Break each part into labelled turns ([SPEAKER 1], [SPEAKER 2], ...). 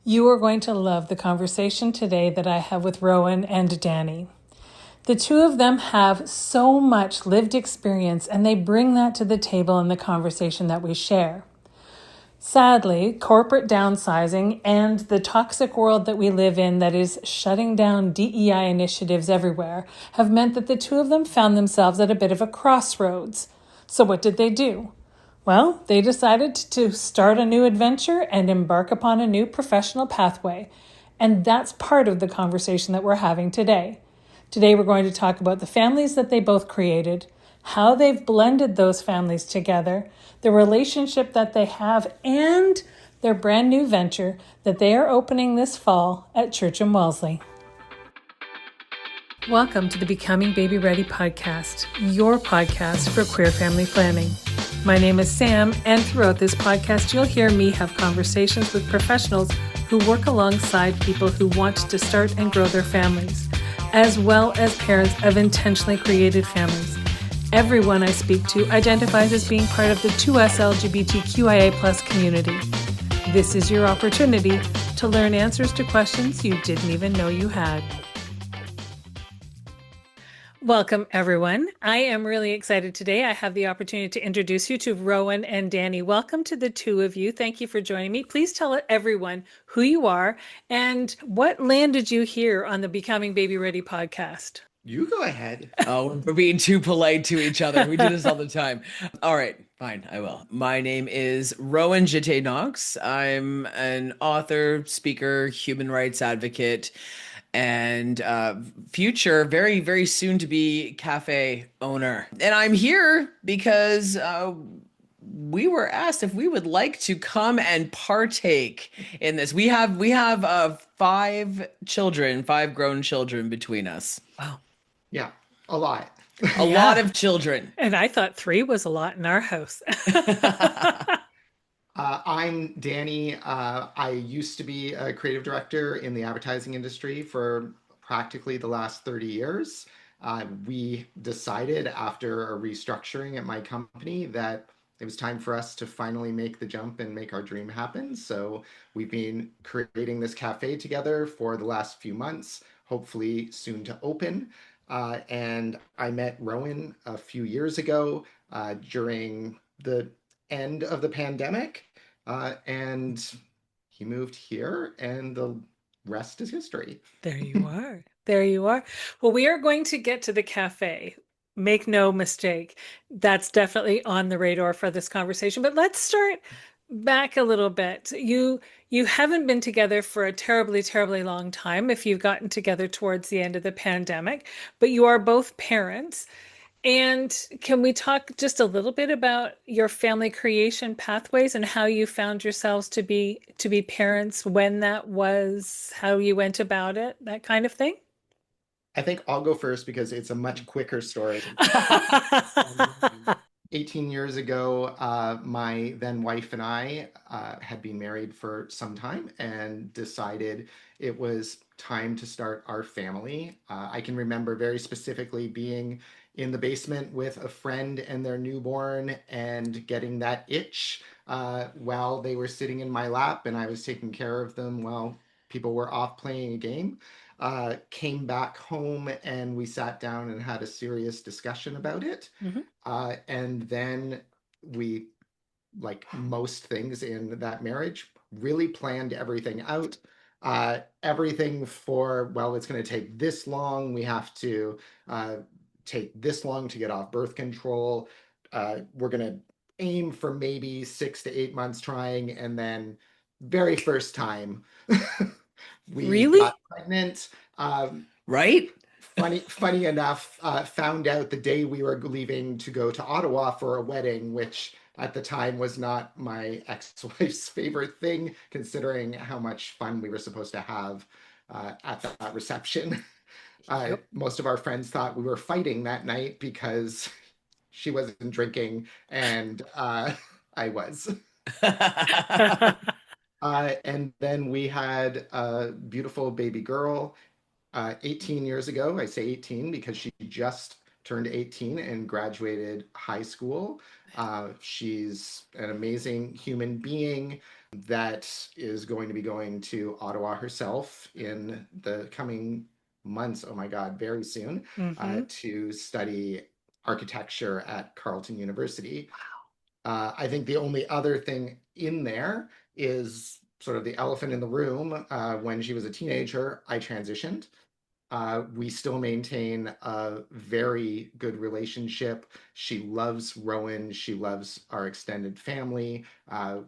[SPEAKER 1] You are going to love the conversation today that I have with Rowan and Dani. The two of them have so much lived experience, and they bring that to the table in the conversation that we share. Sadly, corporate downsizing and the toxic world that we live in that is shutting down DEI initiatives everywhere have meant that the two of them found themselves at a bit of a crossroads. So what did they do? Well, they decided to start a new adventure and embark upon a new professional pathway. And that's part of the conversation that we're having today. Today we're going to talk about the families that they both created, how they've blended those families together, the relationship that they have, and their brand new venture that they are opening this fall at Church in Wellesley. Welcome to the Becoming Baby Ready podcast, your podcast for queer family planning. My name is Sam, and throughout this podcast, you'll hear me have conversations with professionals who work alongside people who want to start and grow their families, as well as parents of intentionally created families. Everyone I speak to identifies as being part of the 2S LGBTQIA+ community. This is your opportunity to learn answers to questions you didn't even know you had. Welcome, everyone. I am really excited today. I have the opportunity to introduce you to Rowan and Dani. Welcome to the two of you. Thank you for joining me. Please tell everyone who you are and what landed you here on the Becoming Baby Ready podcast.
[SPEAKER 2] You go ahead. Oh, we're being too polite to each other. We do this all the time. All right, fine, I will. My name is Rowan Jette Knox. I'm an author, speaker, human rights advocate, and future, very, very soon to be café owner. And I'm here because we were asked if we would like to come and partake in this. We have 5 children, 5 grown children between us.
[SPEAKER 1] Wow.
[SPEAKER 3] Yeah, a lot.
[SPEAKER 2] A lot of children.
[SPEAKER 1] And I thought 3 was a lot in our house.
[SPEAKER 3] I'm Dani. I used to be a creative director in the advertising industry for practically the last 30 years. We decided after a restructuring at my company that it was time for us to finally make the jump and make our dream happen. So we've been creating this cafe together for the last few months, hopefully soon to open. And I met Rowan a few years ago during the end of the pandemic. And he moved here, and the rest is history.
[SPEAKER 1] There you are. There you are. Well, we are going to get to the cafe. Make no mistake. That's definitely on the radar for this conversation. But let's start back a little bit. You haven't been together for a terribly, terribly long time if you've gotten together towards the end of the pandemic, but you are both parents. And can we talk just a little bit about your family creation pathways and how you found yourselves to be parents, when that was, how you went about it, that kind of thing?
[SPEAKER 3] I think I'll go first because it's a much quicker story. 18 years ago, my then wife and I had been married for some time and decided it was time to start our family. I can remember very specifically being in the basement with a friend and their newborn and getting that itch while they were sitting in my lap and I was taking care of them while people were off playing a game. Came back home and we sat down and had a serious discussion about it.
[SPEAKER 1] Mm-hmm.
[SPEAKER 3] And then we, like most things in that marriage, really planned everything out. Everything for, well, it's going to take this long. We have to take this long to get off birth control. We're going to aim for maybe 6 to 8 months trying. And then very first time, we
[SPEAKER 1] Really?
[SPEAKER 3] got pregnant.
[SPEAKER 2] Right?
[SPEAKER 3] Funny enough, found out the day we were leaving to go to Ottawa for a wedding, which at the time was not my ex-wife's favorite thing, considering how much fun we were supposed to have at that reception.
[SPEAKER 1] Yep.
[SPEAKER 3] Most of our friends thought we were fighting that night because she wasn't drinking and I was. And then we had a beautiful baby girl 18 years ago. I say 18 because she just turned 18 and graduated high school. She's an amazing human being. that is going to be going to Ottawa herself in the coming months. Oh my God, very soon,
[SPEAKER 1] Mm-hmm.
[SPEAKER 3] to study architecture at Carleton University. I think the only other thing in there is sort of the elephant in the room. When she was a teenager, I transitioned. We still maintain a very good relationship. She loves Rowan. She loves our extended family.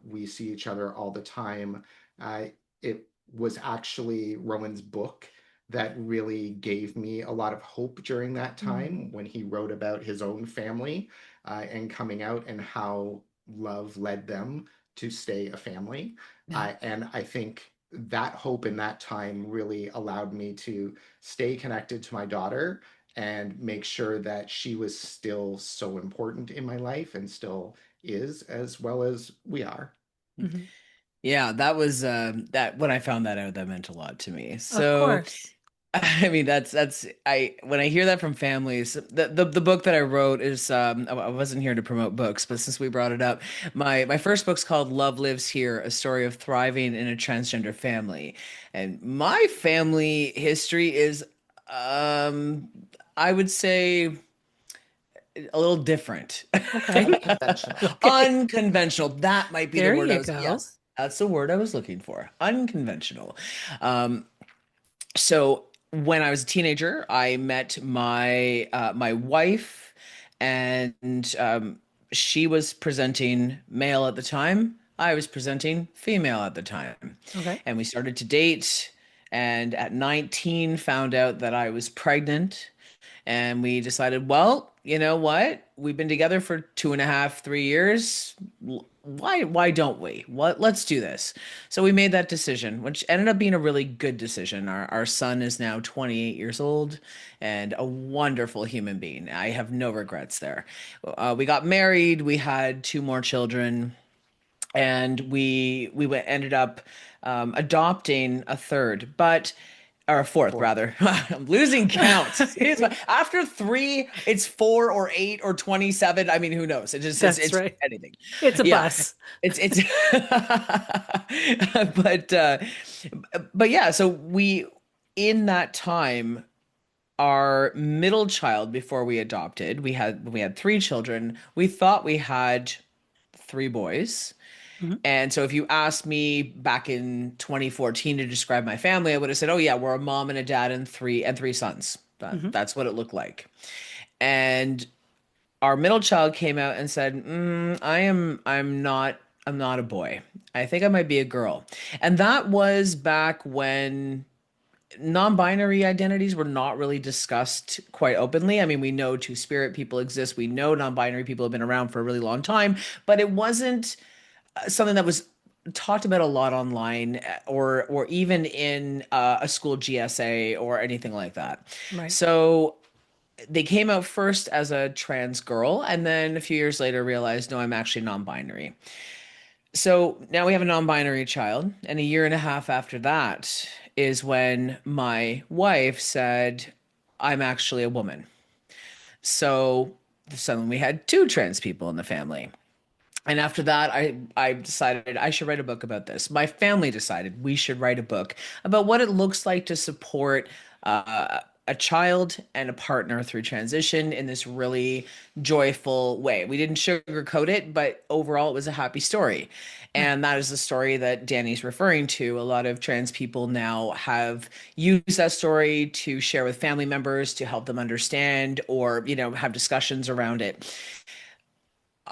[SPEAKER 3] We see each other all the time. Uh, it was actually Rowan's book that really gave me a lot of hope during that
[SPEAKER 1] Mm-hmm.
[SPEAKER 3] time when he wrote about his own family and coming out and how love led them to stay a family.
[SPEAKER 1] Yeah.
[SPEAKER 3] And I think that hope in that time really allowed me to stay connected to my daughter and make sure that she was still so important in my life and still is, as well as we are.
[SPEAKER 1] Mm-hmm.
[SPEAKER 2] Yeah, that was that when I found that out, that meant a lot to me.
[SPEAKER 1] Of
[SPEAKER 2] So
[SPEAKER 1] course.
[SPEAKER 2] I mean, that's I when I hear that from families, the book that I wrote is I wasn't here to promote books, but since we brought it up, my first book's called Love Lives Here, a story of thriving in a transgender family. And my family history is um I would say a little different.
[SPEAKER 1] Okay.
[SPEAKER 3] Unconventional.
[SPEAKER 1] Okay.
[SPEAKER 2] Unconventional. That might be the
[SPEAKER 1] There
[SPEAKER 2] word I
[SPEAKER 1] you
[SPEAKER 2] was,
[SPEAKER 1] go.
[SPEAKER 2] yes, that's the word I was looking for. Unconventional. Um, so when I was a teenager, I met my wife, and she was presenting male at the time. I was presenting female at the time,
[SPEAKER 1] Okay.
[SPEAKER 2] and we started to date. And at 19, found out that I was pregnant, and we decided, well, you know what? We've been together for 2.5, 3 years. Why don't we? Let's do this. So we made that decision, which ended up being a really good decision. Our son is now 28 years old and a wonderful human being. I have no regrets there. We got married. We had two more children, and ended up adopting a third, but or a fourth
[SPEAKER 3] For
[SPEAKER 2] rather. I'm losing count. After three, it's 4 or 8 or 27. I mean, who knows?
[SPEAKER 1] That's
[SPEAKER 2] It's
[SPEAKER 1] right.
[SPEAKER 2] anything.
[SPEAKER 1] It's a
[SPEAKER 2] Yeah,
[SPEAKER 1] bus.
[SPEAKER 2] it's but yeah. So we in that time, our middle child before we adopted, we had three children. We thought we had three boys.
[SPEAKER 1] Mhm.
[SPEAKER 2] And so if you asked me back in 2014 to describe my family, I would have said, "Oh yeah, we're a mom and a dad and three sons."
[SPEAKER 1] Mhm.
[SPEAKER 2] That's what it looked like. And our middle child came out and said, I'm not a boy. I think I might be a girl." And that was back when non-binary identities were not really discussed quite openly. I mean, we know two-spirit people exist. We know non-binary people have been around for a really long time, but it wasn't something that was talked about a lot online, or even in a school GSA or anything like that.
[SPEAKER 1] Right.
[SPEAKER 2] So they came out first as a trans girl, and then a few years later realized, no, I'm actually non-binary. So now we have a non-binary child, and a year and a half after that is when my wife said, I'm actually a woman. So suddenly we had two trans people in the family. And after that, I decided I should write a book about this. My family decided we should write a book about what it looks like to support a child and a partner through transition in this really joyful way. We didn't sugarcoat it, but overall, it was a happy story.
[SPEAKER 1] Right.
[SPEAKER 2] And that is the story that Dani's referring to. A lot of trans people now have used that story to share with family members to help them understand, or, have discussions around it.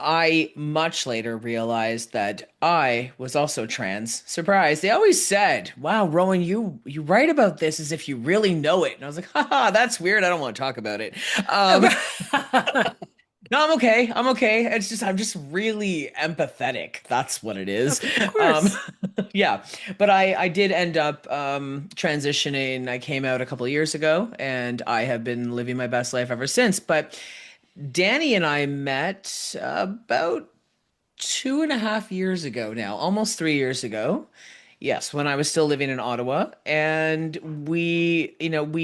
[SPEAKER 2] I much later realized that I was also trans. Surprise. They always said, "Wow, Rowan, you write about this as if you really know it." And I was like, haha, that's weird. I don't want to talk about it. Um, no, I'm okay. I'm okay. I'm just really empathetic. That's what it is.
[SPEAKER 1] Of
[SPEAKER 2] Um,
[SPEAKER 1] course.
[SPEAKER 2] yeah. But I did end up transitioning. I came out a couple of years ago, and I have been living my best life ever since. But Dani and I met about 2.5 years ago now, almost 3 years ago. Yes, when I was still living in Ottawa. And we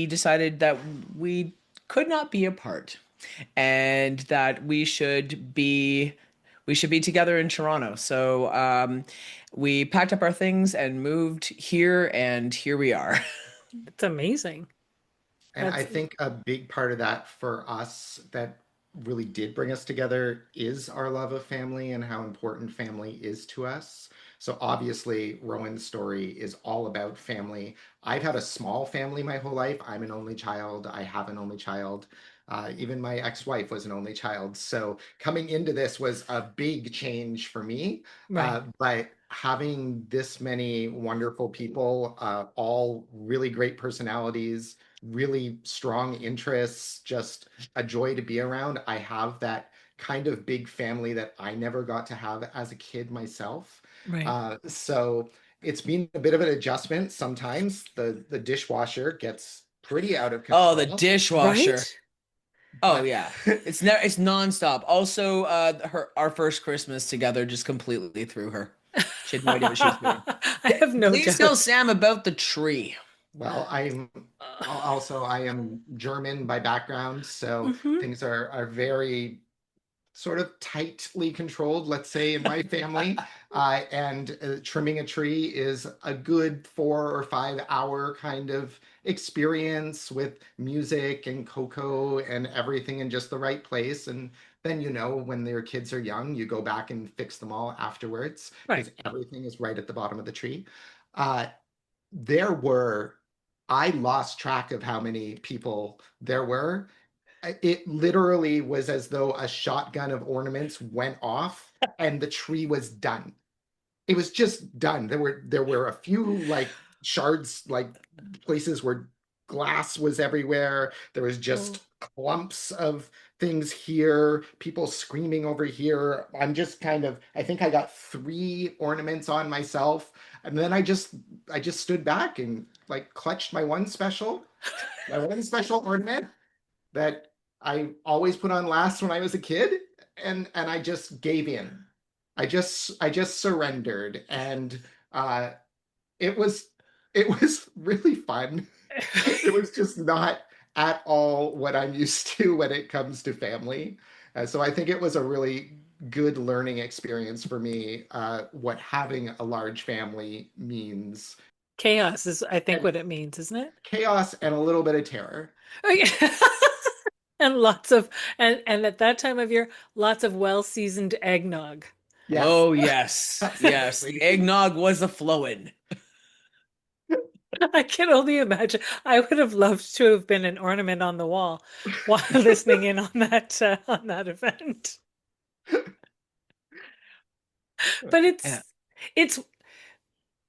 [SPEAKER 2] decided that we could not be apart, and that we should be we should be together in Toronto. So we packed up our things and moved here, and here we are.
[SPEAKER 1] It's amazing.
[SPEAKER 3] And I
[SPEAKER 1] That's
[SPEAKER 3] think a big part of that for us that really did bring us together is our love of family and how important family is to us. So obviously, Rowan's story is all about family. I've had a small family my whole life. I'm an only child. I have an only child. Even my ex-wife was an only child. So coming into this was a big change for me.
[SPEAKER 1] right.
[SPEAKER 3] But having this many wonderful people, all really great personalities, really strong interests, just a joy to be around. I have that kind of big family that I never got to have as a kid myself.
[SPEAKER 1] Right.
[SPEAKER 3] So it's been a bit of an adjustment. Sometimes the dishwasher gets pretty out of
[SPEAKER 2] Oh, the
[SPEAKER 3] control,
[SPEAKER 2] dishwasher.
[SPEAKER 1] Right?
[SPEAKER 2] Oh
[SPEAKER 3] but
[SPEAKER 2] yeah. It's nonstop. Also, her our first Christmas together just completely threw her. She had no idea what she was doing.
[SPEAKER 1] I have no
[SPEAKER 2] Please tell
[SPEAKER 1] doubt.
[SPEAKER 2] Sam about the tree.
[SPEAKER 3] well, I am German by background, so
[SPEAKER 1] Mhm.
[SPEAKER 3] things are very sort of tightly controlled, let's say, in my family. And trimming a tree is a good 4 or 5 hour kind of experience with music and cocoa and everything in just the right place. And then, when their kids are young, you go back and fix them all afterwards
[SPEAKER 1] Right.
[SPEAKER 3] because everything is right at the bottom of the tree. Uh, there were, I lost track of how many people there were. It literally was as though a shotgun of ornaments went off and the tree was done. It was just done. There were a few like shards, like places where glass was everywhere. There was
[SPEAKER 1] Oh.
[SPEAKER 3] just clumps of things here, people screaming over here. I think I got 3 ornaments on myself. And then I just stood back and like clutched my one special ornament that I always put on last when I was a kid, and I just gave in. I just surrendered, and uh, it was it was really fun. It was just not at all what I'm used to when it comes to family. So I think it was a really good learning experience for me, what having a large family means,
[SPEAKER 1] Chaos is, I think,
[SPEAKER 3] and
[SPEAKER 1] what it means, isn't it?
[SPEAKER 3] chaos and a little bit of terror.
[SPEAKER 1] Okay. And lots of and at that time of year, lots of well-seasoned eggnog.
[SPEAKER 3] Yes,
[SPEAKER 2] Oh yes. Yes. The
[SPEAKER 3] absolutely.
[SPEAKER 2] eggnog was a flowing.
[SPEAKER 1] I can only imagine. I would have loved to have been an ornament on the wall while listening in on that event. But
[SPEAKER 2] Yeah.
[SPEAKER 1] it's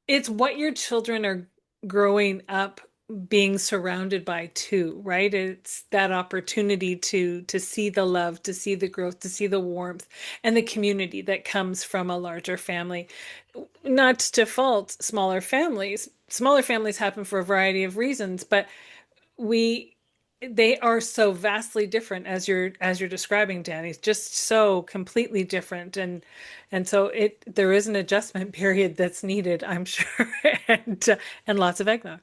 [SPEAKER 1] it's what your children are growing up being surrounded by too, right? It's that opportunity to see the love, to see the growth, to see the warmth and the community that comes from a larger family. Not to fault smaller families. Smaller families happen for a variety of reasons, but we they are so vastly different as you're describing, Danny. It's just so completely different, and so it there is an adjustment period that's needed, I'm sure, and lots of eggnog.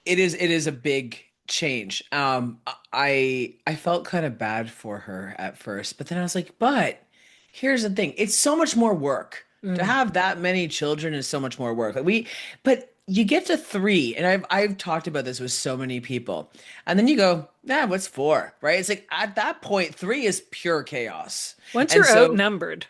[SPEAKER 2] It is a big change. I felt kind of bad for her at first, but then I was like, but here's the thing. It's so much more work. To
[SPEAKER 1] Mm.
[SPEAKER 2] have that many children is so much more work. But you get to three, and I've talked about this with so many people. And then you go, nah, what's four? Right? It's like at that point, three is pure chaos.
[SPEAKER 1] Once
[SPEAKER 2] And
[SPEAKER 1] you're
[SPEAKER 2] so
[SPEAKER 1] outnumbered,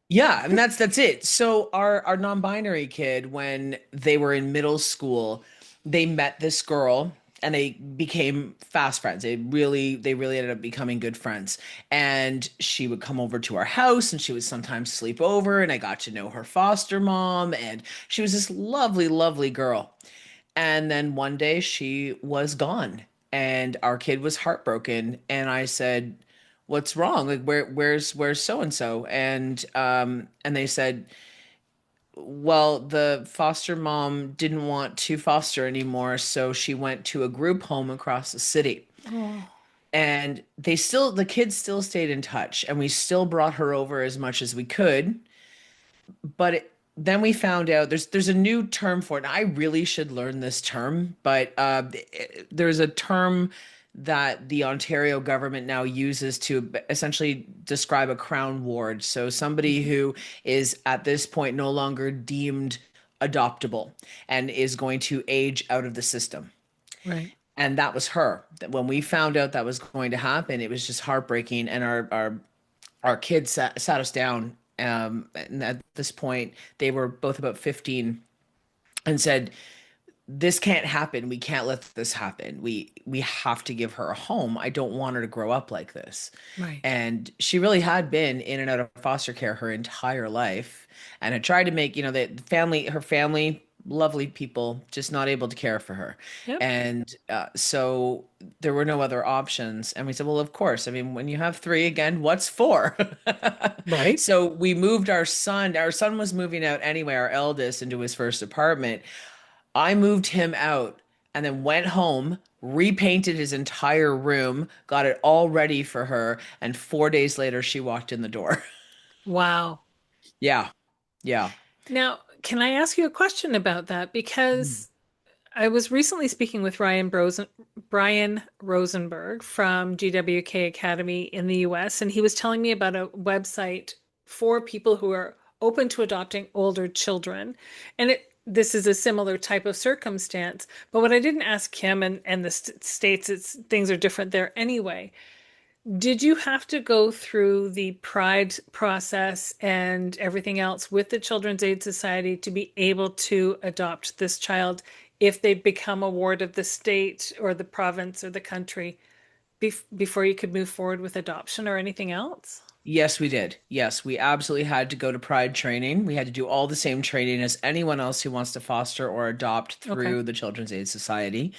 [SPEAKER 2] yeah, and that's it. So our non-binary kid, when they were in middle school, they met this girl and they became fast friends. They really ended up becoming good friends. And she would come over to our house and she would sometimes sleep over and I got to know her foster mom and she was this lovely, lovely girl. And then one day she was gone and our kid was heartbroken and I said, "What's wrong? Like where's so and so?" And they said, "Well, the foster mom didn't want to foster anymore, so she went to a group home across the city."
[SPEAKER 1] oh,
[SPEAKER 2] And the kids still stayed in touch and we still brought her over as much as we could, but then we found out there's a new term for it. And I really should learn this term, but there's a term that the Ontario government now uses to essentially describe a crown ward. So somebody
[SPEAKER 1] Mhm.
[SPEAKER 2] who is at this point no longer deemed adoptable and is going to age out of the system.
[SPEAKER 1] Right.
[SPEAKER 2] And that was her. When we found out that was going to happen, it was just heartbreaking. And our kids sat us down. And at this point, they were both about 15 and said, this can't happen. We can't let this happen. We have to give her a home. I don't want her to grow up like this.
[SPEAKER 1] Right.
[SPEAKER 2] And she really had been in and out of foster care her entire life and had tried to make, the family, her family, lovely people, just not able to care for her.
[SPEAKER 1] Yep.
[SPEAKER 2] And so there were no other options. And we said, well, of course. I mean, when you have three, again, what's four?
[SPEAKER 1] Right.
[SPEAKER 2] So we moved our son. Our son was moving out anyway, our eldest, into his first apartment. I moved him out and then went home, repainted his entire room, got it all ready for her, and 4 days later she walked in the door.
[SPEAKER 1] Wow.
[SPEAKER 2] Yeah. Yeah.
[SPEAKER 1] Now, can I ask you a question about that?
[SPEAKER 2] Mhm.
[SPEAKER 1] Because I was recently speaking with Brian Rosenberg from GWK Academy in the US, and he was telling me about a website for people who are open to adopting older children. And this is a similar type of circumstance. But what I didn't ask him, and the states, things are different there anyway. Did you have to go through the pride process and everything else with the Children's Aid Society to be able to adopt this child if they become a ward of the state or the province or the country before you could move forward with adoption or anything else?
[SPEAKER 2] Yes, we did. Yes, we absolutely had to go to Pride training. We had to do all the same training as anyone else who wants to foster or adopt
[SPEAKER 1] Okay.
[SPEAKER 2] through the Children's Aid Society.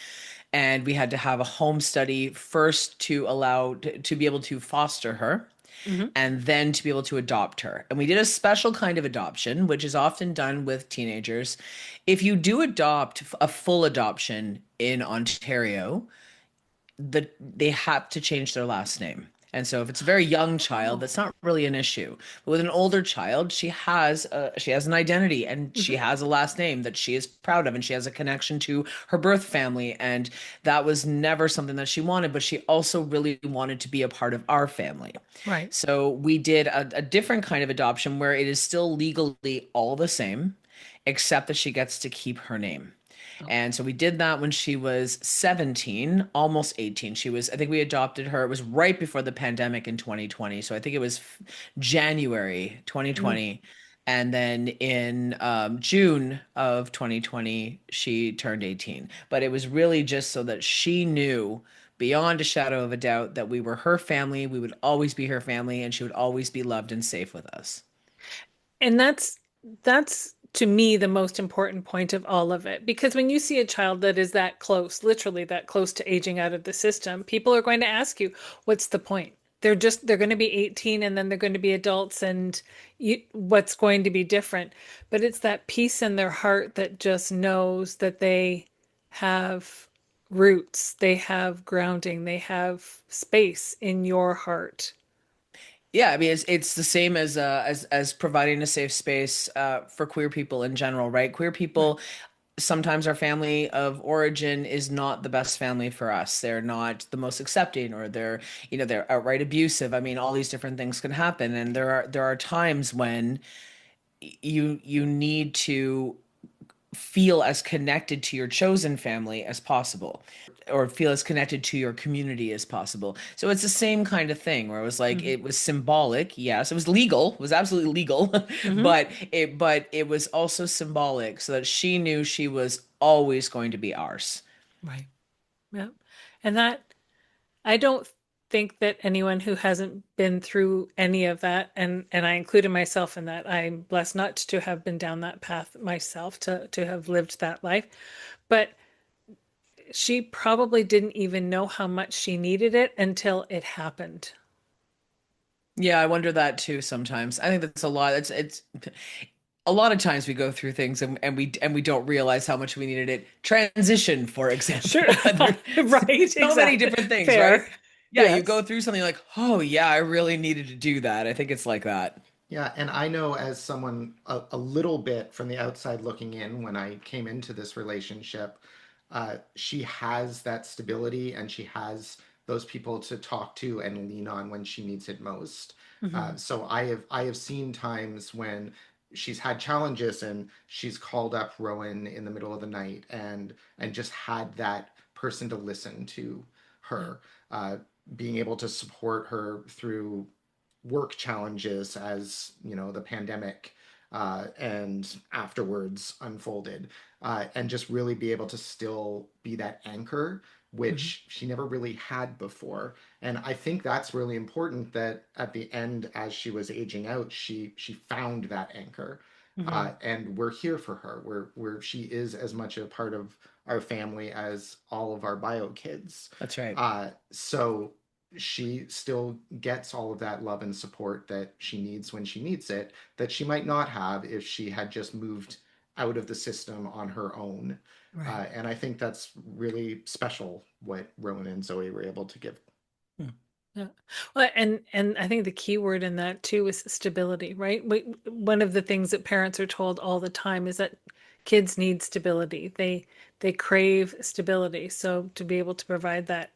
[SPEAKER 2] And we had to have a home study first to allow to be able to foster her
[SPEAKER 1] Hmm.
[SPEAKER 2] and then to be able to adopt her. And we did a special kind of adoption, which is often done with teenagers. If you do adopt a full adoption in Ontario, they have to change their last name. And so if it's a very young child,
[SPEAKER 1] Oh.
[SPEAKER 2] that's not really an issue. But with an older child, she has an identity and she
[SPEAKER 1] Hmm.
[SPEAKER 2] has a last name that she is proud of and she has a connection to her birth family and that was never something that she wanted, but she also really wanted to be a part of our family.
[SPEAKER 1] Right.
[SPEAKER 2] So we did a different kind of adoption where it is still legally all the same, except that she gets to keep her name.
[SPEAKER 1] Okay.
[SPEAKER 2] And so we did that when she was 17, almost 18. I think we adopted her. It was right before the pandemic in 2020. So I think it was January
[SPEAKER 1] Mm.
[SPEAKER 2] 2020. And then in June of 2020, she turned 18. But it was really just so that she knew beyond a shadow of a doubt that we were her family. We would always be her family, and she would always be loved and safe with us.
[SPEAKER 1] And that's to me the most important point of all of it. Because when you see a child that is that close, literally that close to aging out of the system, people are going to ask you, what's the point? They're going to be 18 and then they're going to be adults and what's going to be different? But it's that peace in their heart that just knows that they have roots, they have grounding, they have space in your heart.
[SPEAKER 2] Yeah, I mean it's the same as providing a safe space for queer people in general, right? Queer
[SPEAKER 1] Right.
[SPEAKER 2] people sometimes our family of origin is not the best family for us. They're not the most accepting or they're outright abusive. I mean, all these different things can happen and there are times when you need to feel as connected to your chosen family as possible or feel as connected to your community as possible. So it's the same kind of thing where it was like
[SPEAKER 1] Hmm.
[SPEAKER 2] it was symbolic. Yes, it was legal. It was absolutely legal.
[SPEAKER 1] Hmm.
[SPEAKER 2] but it was also symbolic so that she knew she was always going to be ours.
[SPEAKER 1] Right. Yeah. And that I don't think that anyone who hasn't been through any of that, and I included myself in that, I'm blessed not to have been down that path myself, to have lived that life. But she probably didn't even know how much she needed it until it happened.
[SPEAKER 2] Yeah, I wonder that too sometimes. I think that's a lot. It's a lot of times we go through things and we don't realize how much we needed it. Transition, for
[SPEAKER 1] Sure.
[SPEAKER 2] example. There's
[SPEAKER 1] Right.
[SPEAKER 2] so many
[SPEAKER 1] Exactly.
[SPEAKER 2] different things, right?
[SPEAKER 1] Fair.
[SPEAKER 2] Yeah, you go
[SPEAKER 1] Yes.
[SPEAKER 2] through something like, oh yeah, I really needed to do that. I think it's like that.
[SPEAKER 3] Yeah, and I know as someone a little bit from the outside looking in when I came into this relationship, she has that stability and she has those people to talk to and lean on when she needs it most.
[SPEAKER 1] Mm-hmm.
[SPEAKER 3] So I have seen times when she's had challenges and she's called up Rowan in the middle of the night and just had that person to listen to
[SPEAKER 1] Yeah.
[SPEAKER 3] her, being able to support her through work challenges as the pandemic and afterwards unfolded, and just really be able to still be that anchor,
[SPEAKER 1] Mm-hmm.
[SPEAKER 3] which she never really had before. And I think that's really important, that at the end, as she was aging out, she found that anchor.
[SPEAKER 1] Mm-hmm.
[SPEAKER 3] And we're here for her. Where she is as much a part of our family as all of our bio kids.
[SPEAKER 2] That's right.
[SPEAKER 3] So she still gets all of that love and support that she needs when she needs it, that she might not have if she had just moved out of the system on her own.
[SPEAKER 1] Right.
[SPEAKER 3] And I think that's really special what Rowan and Zoe were able to give.
[SPEAKER 2] Hmm.
[SPEAKER 1] Yeah. Well, and I think the key word in that too is stability, right? One of the things that parents are told all the time is that kids need stability. They crave stability. So to be able to provide that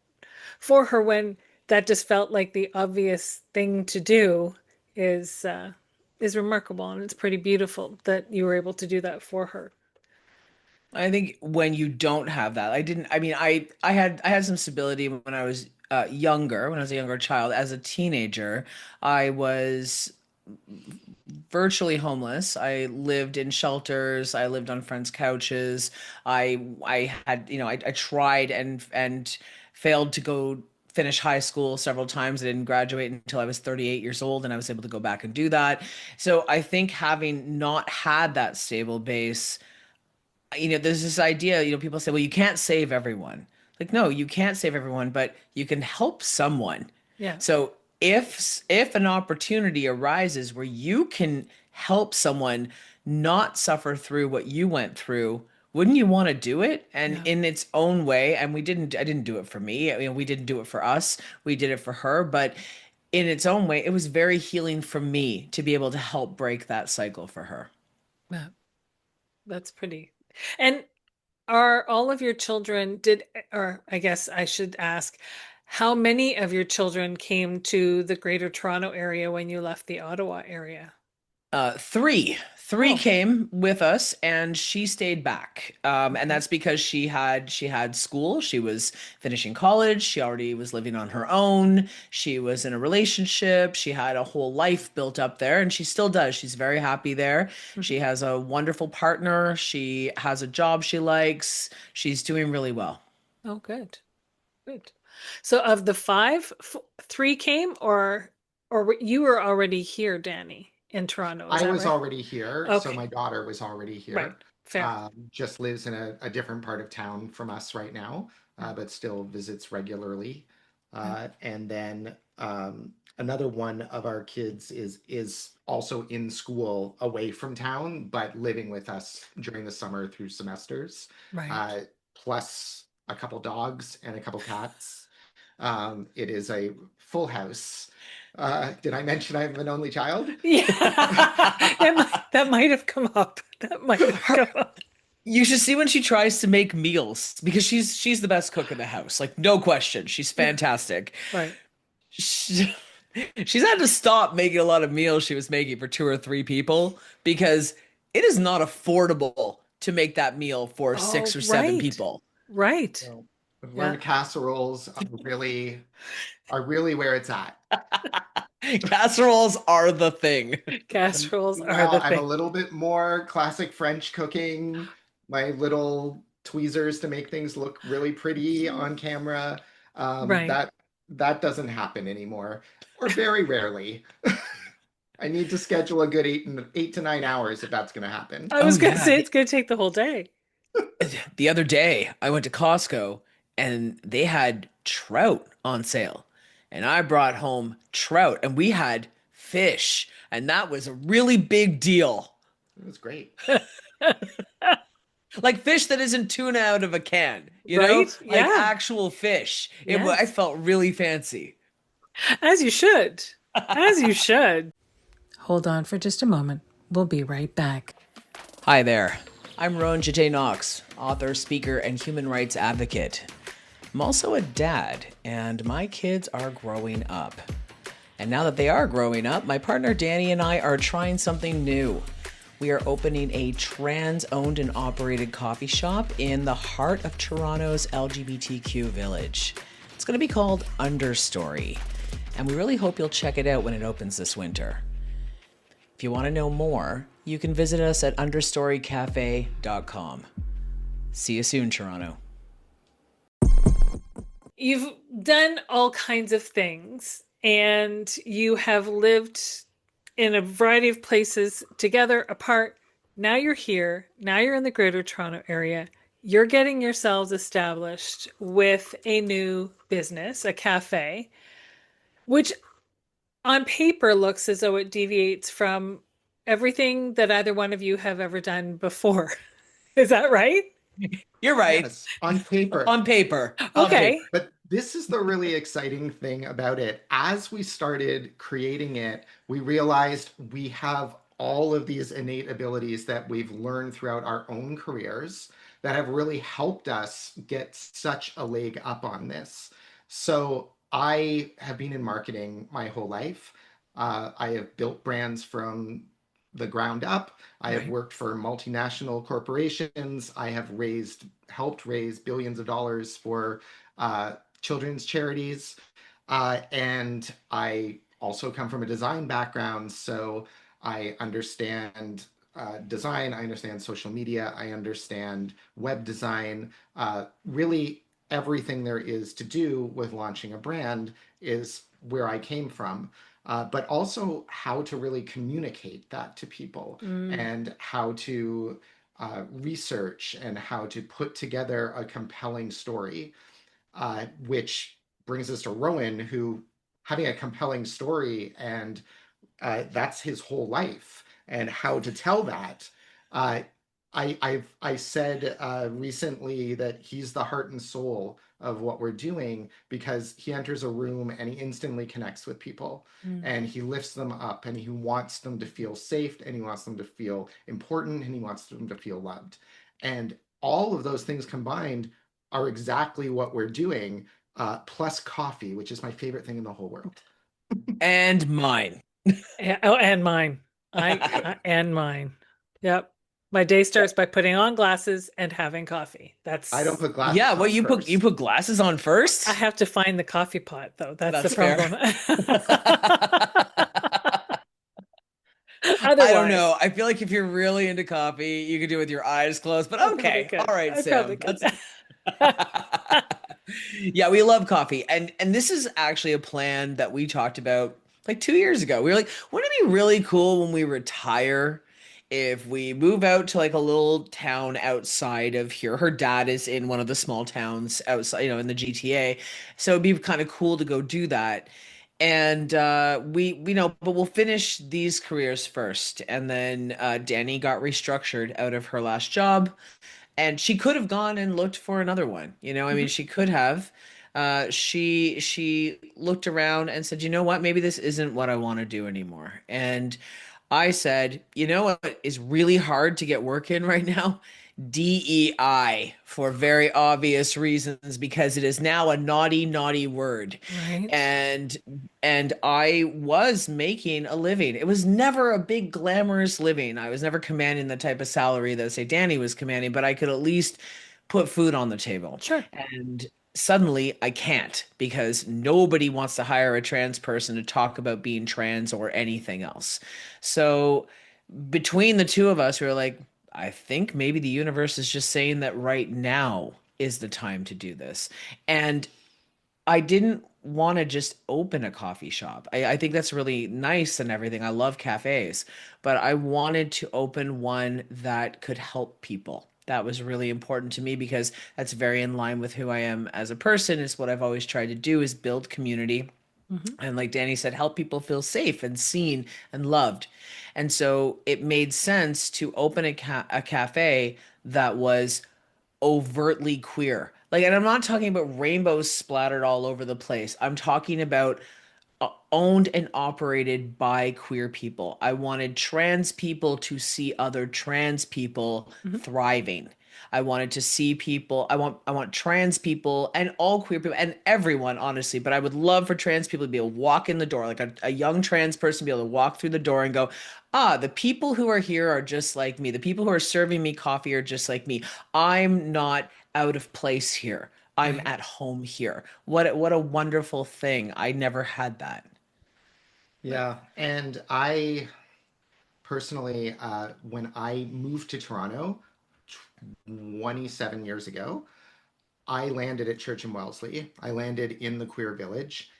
[SPEAKER 1] for her when that just felt like the obvious thing to do is remarkable, and it's pretty beautiful that you were able to do that for her.
[SPEAKER 2] I think when you don't have that, I mean, I had some stability when I was younger, when I was a younger child. As a teenager, I was virtually homeless. I lived in shelters. I lived on friends' couches. I had, I tried and failed to go finish high school several times. I didn't graduate until I was 38 years old, and I was able to go back and do that. So I think having not had that stable base, there's this idea, people say, well, you can't save everyone. Like, no, you can't save everyone, but you can help someone.
[SPEAKER 1] Yeah.
[SPEAKER 2] So if an opportunity arises where you can help someone not suffer through what you went through, wouldn't you want to do it? And
[SPEAKER 1] Yeah.
[SPEAKER 2] in its own way, and I didn't do it for me. I mean, we didn't do it for us. We did it for her, but in its own way, it was very healing for me to be able to help break that cycle for her.
[SPEAKER 1] Yeah. That's pretty. And are all of your children or I guess I should ask, how many of your children came to the Greater Toronto area when you left the Ottawa area?
[SPEAKER 2] Three
[SPEAKER 1] Oh,
[SPEAKER 2] came with us, and she stayed back. And
[SPEAKER 1] okay.
[SPEAKER 2] that's because she had school. She was finishing college. She already was living on her own. She was in a relationship. She had a whole life built up there, and she still does. She's very happy there. She
[SPEAKER 1] Mhm.
[SPEAKER 2] has a wonderful partner. She has a job she likes. She's doing really well.
[SPEAKER 1] Oh, good. Good. So of the five, three came you were already here, Danny, in Toronto, is
[SPEAKER 3] I
[SPEAKER 1] that
[SPEAKER 3] was
[SPEAKER 1] right?
[SPEAKER 3] already here, so
[SPEAKER 1] Okay.
[SPEAKER 3] my daughter was already
[SPEAKER 1] Right.
[SPEAKER 3] here.
[SPEAKER 1] Fair.
[SPEAKER 3] Just lives in a different part of town from us right now,
[SPEAKER 1] Yeah.
[SPEAKER 3] but still visits regularly.
[SPEAKER 1] Yeah.
[SPEAKER 3] And then another one of our kids is also in school away from town, but living with us during the summer through semesters.
[SPEAKER 1] Right.
[SPEAKER 3] Uh, Plus a couple dogs and a couple cats. It is a full house. Did I mention I'm an only child?
[SPEAKER 1] Yeah. That might have come up. That might have
[SPEAKER 2] Her,
[SPEAKER 1] come up.
[SPEAKER 2] you should see when she tries to make meals, because she's the best cook in the house. Like, no question. She's fantastic.
[SPEAKER 1] Right.
[SPEAKER 2] She, she's had to stop making a lot of meals she was making for two or three people, because it is not affordable to make that meal for
[SPEAKER 1] Oh,
[SPEAKER 2] six or seven
[SPEAKER 1] right.
[SPEAKER 2] people.
[SPEAKER 1] Right.
[SPEAKER 3] So I've
[SPEAKER 1] Yeah.
[SPEAKER 3] learned casseroles are really where it's at.
[SPEAKER 2] Casseroles are the thing.
[SPEAKER 1] Casseroles are
[SPEAKER 3] Now
[SPEAKER 1] the
[SPEAKER 3] I'm a
[SPEAKER 1] thing.
[SPEAKER 3] little bit more classic French cooking, my little tweezers to make things look really pretty on camera. Um,
[SPEAKER 1] Right.
[SPEAKER 3] that that doesn't happen anymore, or very rarely. I need to schedule a good 8 to 9 hours if that's going to happen.
[SPEAKER 1] I
[SPEAKER 2] Oh
[SPEAKER 1] was gonna
[SPEAKER 2] yeah.
[SPEAKER 1] say it's gonna take the whole day.
[SPEAKER 2] The other day I went to Costco, and they had trout on sale. And I brought home trout, and we had fish, and that was a really big deal.
[SPEAKER 3] It was great.
[SPEAKER 2] Like fish that isn't tuna out of a can,
[SPEAKER 1] Right?
[SPEAKER 2] like
[SPEAKER 1] Yeah.
[SPEAKER 2] actual fish. I
[SPEAKER 1] Yes.
[SPEAKER 2] felt really fancy.
[SPEAKER 1] As you should. As you should. Hold on for just a moment. We'll be right back.
[SPEAKER 2] Hi there. I'm Rowan Jette Knox, author, speaker, and human rights advocate. I'm also a dad, and my kids are growing up. And now that they are growing up, my partner Dani and I are trying something new. We are opening a trans-owned and operated coffee shop in the heart of Toronto's LGBTQ village. It's going to be called Understory, and we really hope you'll check it out when it opens this winter. If you want to know more, you can visit us at understorycafe.com. See you soon, Toronto.
[SPEAKER 1] You've done all kinds of things, and you have lived in a variety of places together, apart. Now you're here. Now you're in the Greater Toronto area. You're getting yourselves established with a new business, a cafe, which on paper looks as though it deviates from everything that either one of you have ever done before. Is that right?
[SPEAKER 2] You're right.
[SPEAKER 3] Yes, on paper.
[SPEAKER 2] On paper.
[SPEAKER 1] Okay.
[SPEAKER 3] But this is the really exciting thing about it. As we started creating it, we realized we have all of these innate abilities that we've learned throughout our own careers that have really helped us get such a leg up on this. So I have been in marketing my whole life. I have built brands from the ground up. I have worked for multinational corporations. I have helped raise billions of dollars for children's charities. And I also come from a design background, so I understand design, I understand social media, I understand web design. Really, everything there is to do with launching a brand is where I came from. But also how to really communicate that to people and how to research and how to put together a compelling story, which brings us to Rowan, who having a compelling story, and that's his whole life, and how to tell that. Uh, I said recently that he's the heart and soul of what we're doing, because he enters a room and he instantly connects with people and he lifts them up, and he wants them to feel safe, and he wants them to feel important, and he wants them to feel loved. And all of those things combined are exactly what we're doing, plus coffee, which is my favorite thing in the whole world.
[SPEAKER 2] And mine.
[SPEAKER 1] And mine. And mine. Yep. My day starts by putting on glasses and having coffee.
[SPEAKER 3] I don't put glasses
[SPEAKER 2] Yeah,
[SPEAKER 3] on
[SPEAKER 2] well, you
[SPEAKER 3] first.
[SPEAKER 2] put glasses on first?
[SPEAKER 1] I have to find the coffee pot, though. That's the
[SPEAKER 2] fair.
[SPEAKER 1] problem.
[SPEAKER 2] I don't know.
[SPEAKER 1] Otherwise,
[SPEAKER 2] I feel like if you're really into coffee, you could do it with your eyes closed, but
[SPEAKER 1] I probably
[SPEAKER 2] okay.
[SPEAKER 1] could.
[SPEAKER 2] All right,
[SPEAKER 1] I probably
[SPEAKER 2] Sam.
[SPEAKER 1] could.
[SPEAKER 2] Yeah, we love coffee. And this is actually a plan that we talked about like 2 years ago. We were like, wouldn't it be really cool when we retire if we move out to like a little town outside of here? Her dad is in one of the small towns outside, in the GTA. So it'd be kind of cool to go do that. And but we'll finish these careers first. And then Dani got restructured out of her last job, and she could have gone and looked for another one. I mean, she could have. She looked around and said, "You know what? Maybe this isn't what I want to do anymore." And I said, "You know what is really hard to get work in right now? DEI, for very obvious reasons, because it is now a naughty, naughty word."
[SPEAKER 1] Right.
[SPEAKER 2] And I was making a living. It was never a big glamorous living. I was never commanding the type of salary that, say, Dani was commanding, but I could at least put food on the table.
[SPEAKER 1] Sure.
[SPEAKER 2] And suddenly I can't, because nobody wants to hire a trans person to talk about being trans or anything else. So between the two of us, we were like, I think maybe the universe is just saying that right now is the time to do this. And I didn't want to just open a coffee shop. I think that's really nice and everything. I love cafes, but I wanted to open one that could help people. That was really important to me, because that's very in line with who I am as a person. It's what I've always tried to do, is build community. And like Dani said, help people feel safe and seen and loved. And so it made sense to open a cafe that was overtly queer. Like, and I'm not talking about rainbows splattered all over the place. I'm talking about owned and operated by queer people. I wanted trans people to see other trans people
[SPEAKER 1] Mhm.
[SPEAKER 2] thriving. I wanted to see people, I want trans people and all queer people and everyone, honestly, but I would love for trans people to be able to walk in the door, like a young trans person be able to walk through the door and go, ah, the people who are here are just like me. The people who are serving me coffee are just like me. I'm not out of place here. I'm
[SPEAKER 1] Right.
[SPEAKER 2] at home here. What a wonderful thing. I never had that.
[SPEAKER 3] Yeah, and I personally, when I moved to Toronto 27 years ago, I landed at Church in Wellesley. I landed in the queer village,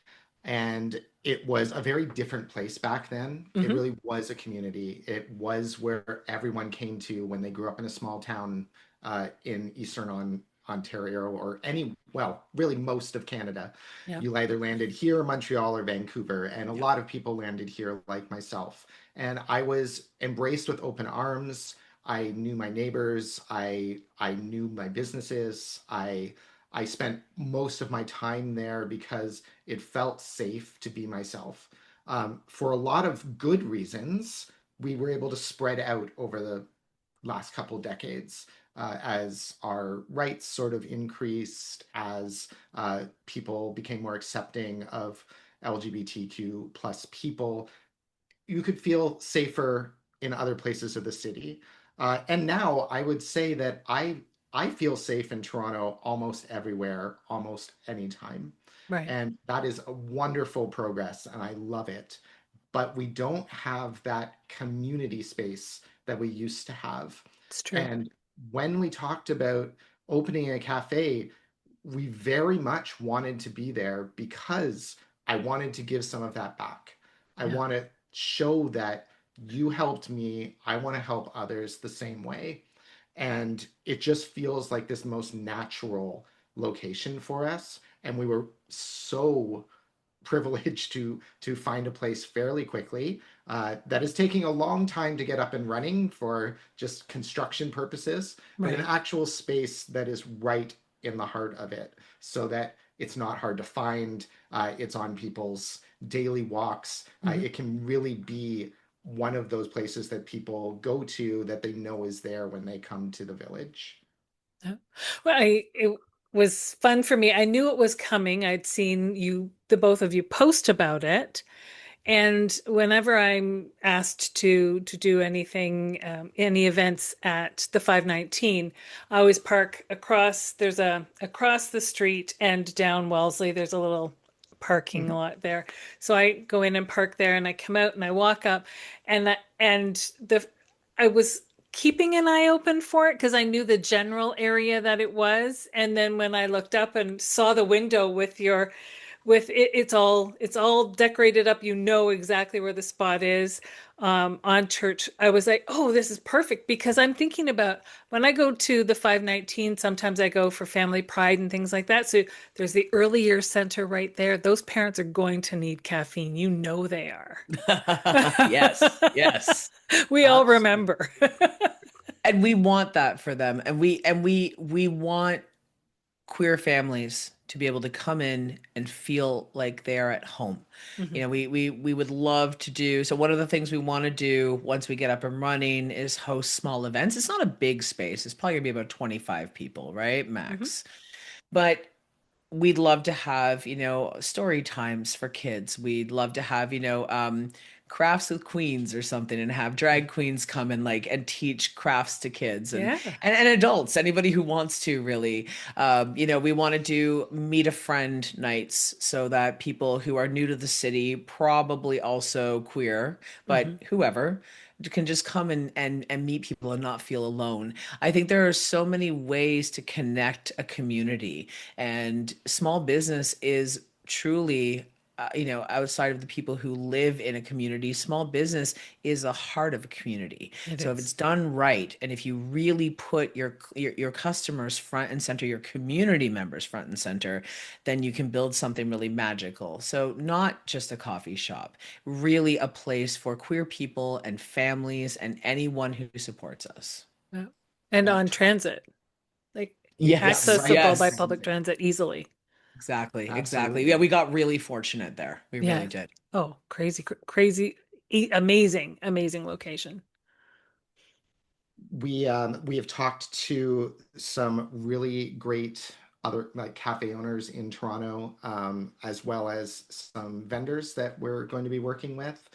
[SPEAKER 3] and it was a very different place back then. It
[SPEAKER 1] Hmm.
[SPEAKER 3] really was a community. It was where everyone came to when they grew up in a small town in Ontario, or any, well, really most of Canada.
[SPEAKER 1] Yeah.
[SPEAKER 3] You either landed here, Montreal, or Vancouver, and a
[SPEAKER 2] Yeah.
[SPEAKER 3] lot of people landed here, like myself. And I was embraced with open arms. I knew my neighbors. I knew my businesses. I spent most of my time there because it felt safe to be myself. For a lot of good reasons, we were able to spread out over the last couple decades as our rights sort of increased, as people became more accepting of LGBTQ plus people. You could feel safer in other places of the city. And now I would say that I feel safe in Toronto almost everywhere, almost anytime.
[SPEAKER 1] Right.
[SPEAKER 3] And that is a wonderful progress, and I love it. But we don't have that community space that we used to have.
[SPEAKER 1] It's true.
[SPEAKER 3] And when we talked about opening a cafe, we very much wanted to be there because I wanted to give some of that back. I
[SPEAKER 1] Yeah.
[SPEAKER 3] want to show that you helped me. I want to help others the same way. And it just feels like this most natural location for us. And we were so privileged to find a place fairly quickly. That is taking a long time to get up and running for just construction purposes, but an
[SPEAKER 1] Right.
[SPEAKER 3] actual space that is right in the heart of it, so that it's not hard to find. It's on people's daily walks.
[SPEAKER 1] Hmm.
[SPEAKER 3] It can really be one of those places that people go to that they know is there when they come to the village.
[SPEAKER 1] Yeah. Well, it was fun for me. I knew it was coming. I'd seen you, the both of you, post about it. And whenever I'm asked to do anything, any events at the 519, I always park across. There's a across the street and down Wellesley. There's a little parking
[SPEAKER 3] Mhm.
[SPEAKER 1] lot there. So I go in and park there, and I come out and I walk up, and the I was keeping an eye open for it because I knew the general area that it was. And then when I looked up and saw the window with your with it, it's all decorated up. You know exactly where the spot is on Church. I was like, oh, this is perfect because I'm thinking about when I go to the 519. Sometimes I go for family pride and things like that. So there's the early years center right there. Those parents are going to need caffeine. You know they are.
[SPEAKER 2] Yes, yes.
[SPEAKER 1] We all
[SPEAKER 3] Absolutely.
[SPEAKER 1] remember.
[SPEAKER 2] And we want that for them. And we want queer families to be able to come in and feel like they are at home.
[SPEAKER 1] Mhm.
[SPEAKER 2] We would love to do so. One of the things we want to do once we get up and running is host small events. It's not a big space. It's probably gonna be about 25 people, right?
[SPEAKER 1] Mhm.
[SPEAKER 2] Max. But we'd love to have, story times for kids. We'd love to have, crafts with queens or something and have drag queens come and teach crafts to kids and
[SPEAKER 1] Yeah.
[SPEAKER 2] and adults, anybody who wants to really. We want to do meet a friend nights so that people who are new to the city, probably also queer, but
[SPEAKER 1] Mhm.
[SPEAKER 2] whoever can just come and meet people and not feel alone. I think there are so many ways to connect a community, and small business is truly, outside of the people who live in a community, small business is the heart of a community.
[SPEAKER 1] It
[SPEAKER 2] So if it's
[SPEAKER 1] is.
[SPEAKER 2] done right, and if you really put your customers front and center, your community members front and center, then you can build something really magical. So not just a coffee shop, really a place for queer people and families and anyone who supports us.
[SPEAKER 1] Yeah. And
[SPEAKER 3] Yeah.
[SPEAKER 1] on transit, like
[SPEAKER 3] Yeah,
[SPEAKER 2] Yes,
[SPEAKER 1] accessible by
[SPEAKER 3] right.
[SPEAKER 2] yes.
[SPEAKER 1] public transit easily.
[SPEAKER 2] Exactly, exactly. Yeah,
[SPEAKER 3] Absolutely.
[SPEAKER 2] we got really fortunate there. We really
[SPEAKER 1] Yes.
[SPEAKER 2] did.
[SPEAKER 1] Oh, crazy, crazy, amazing, amazing location.
[SPEAKER 3] We have talked to some really great other like cafe owners in Toronto, as well as some vendors that we're going to be working with,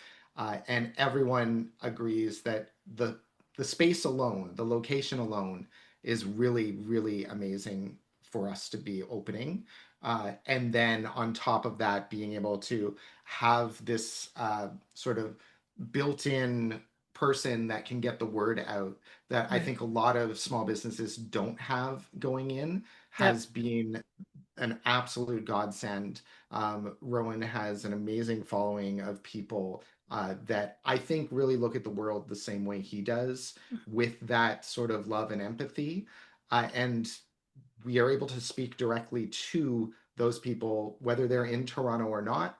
[SPEAKER 3] and everyone agrees that the space alone, the location alone, is really really amazing for us to be opening. And then on top of that, being able to have this sort of built-in person that can get the word out that I
[SPEAKER 1] Right.
[SPEAKER 3] think a lot of small businesses don't have going in
[SPEAKER 1] Yep.
[SPEAKER 3] has been an absolute godsend. Rowan has an amazing following of people that I think really look at the world the same way he does, with that sort of love and empathy. And we are able to speak directly to those people, whether they're in Toronto or not,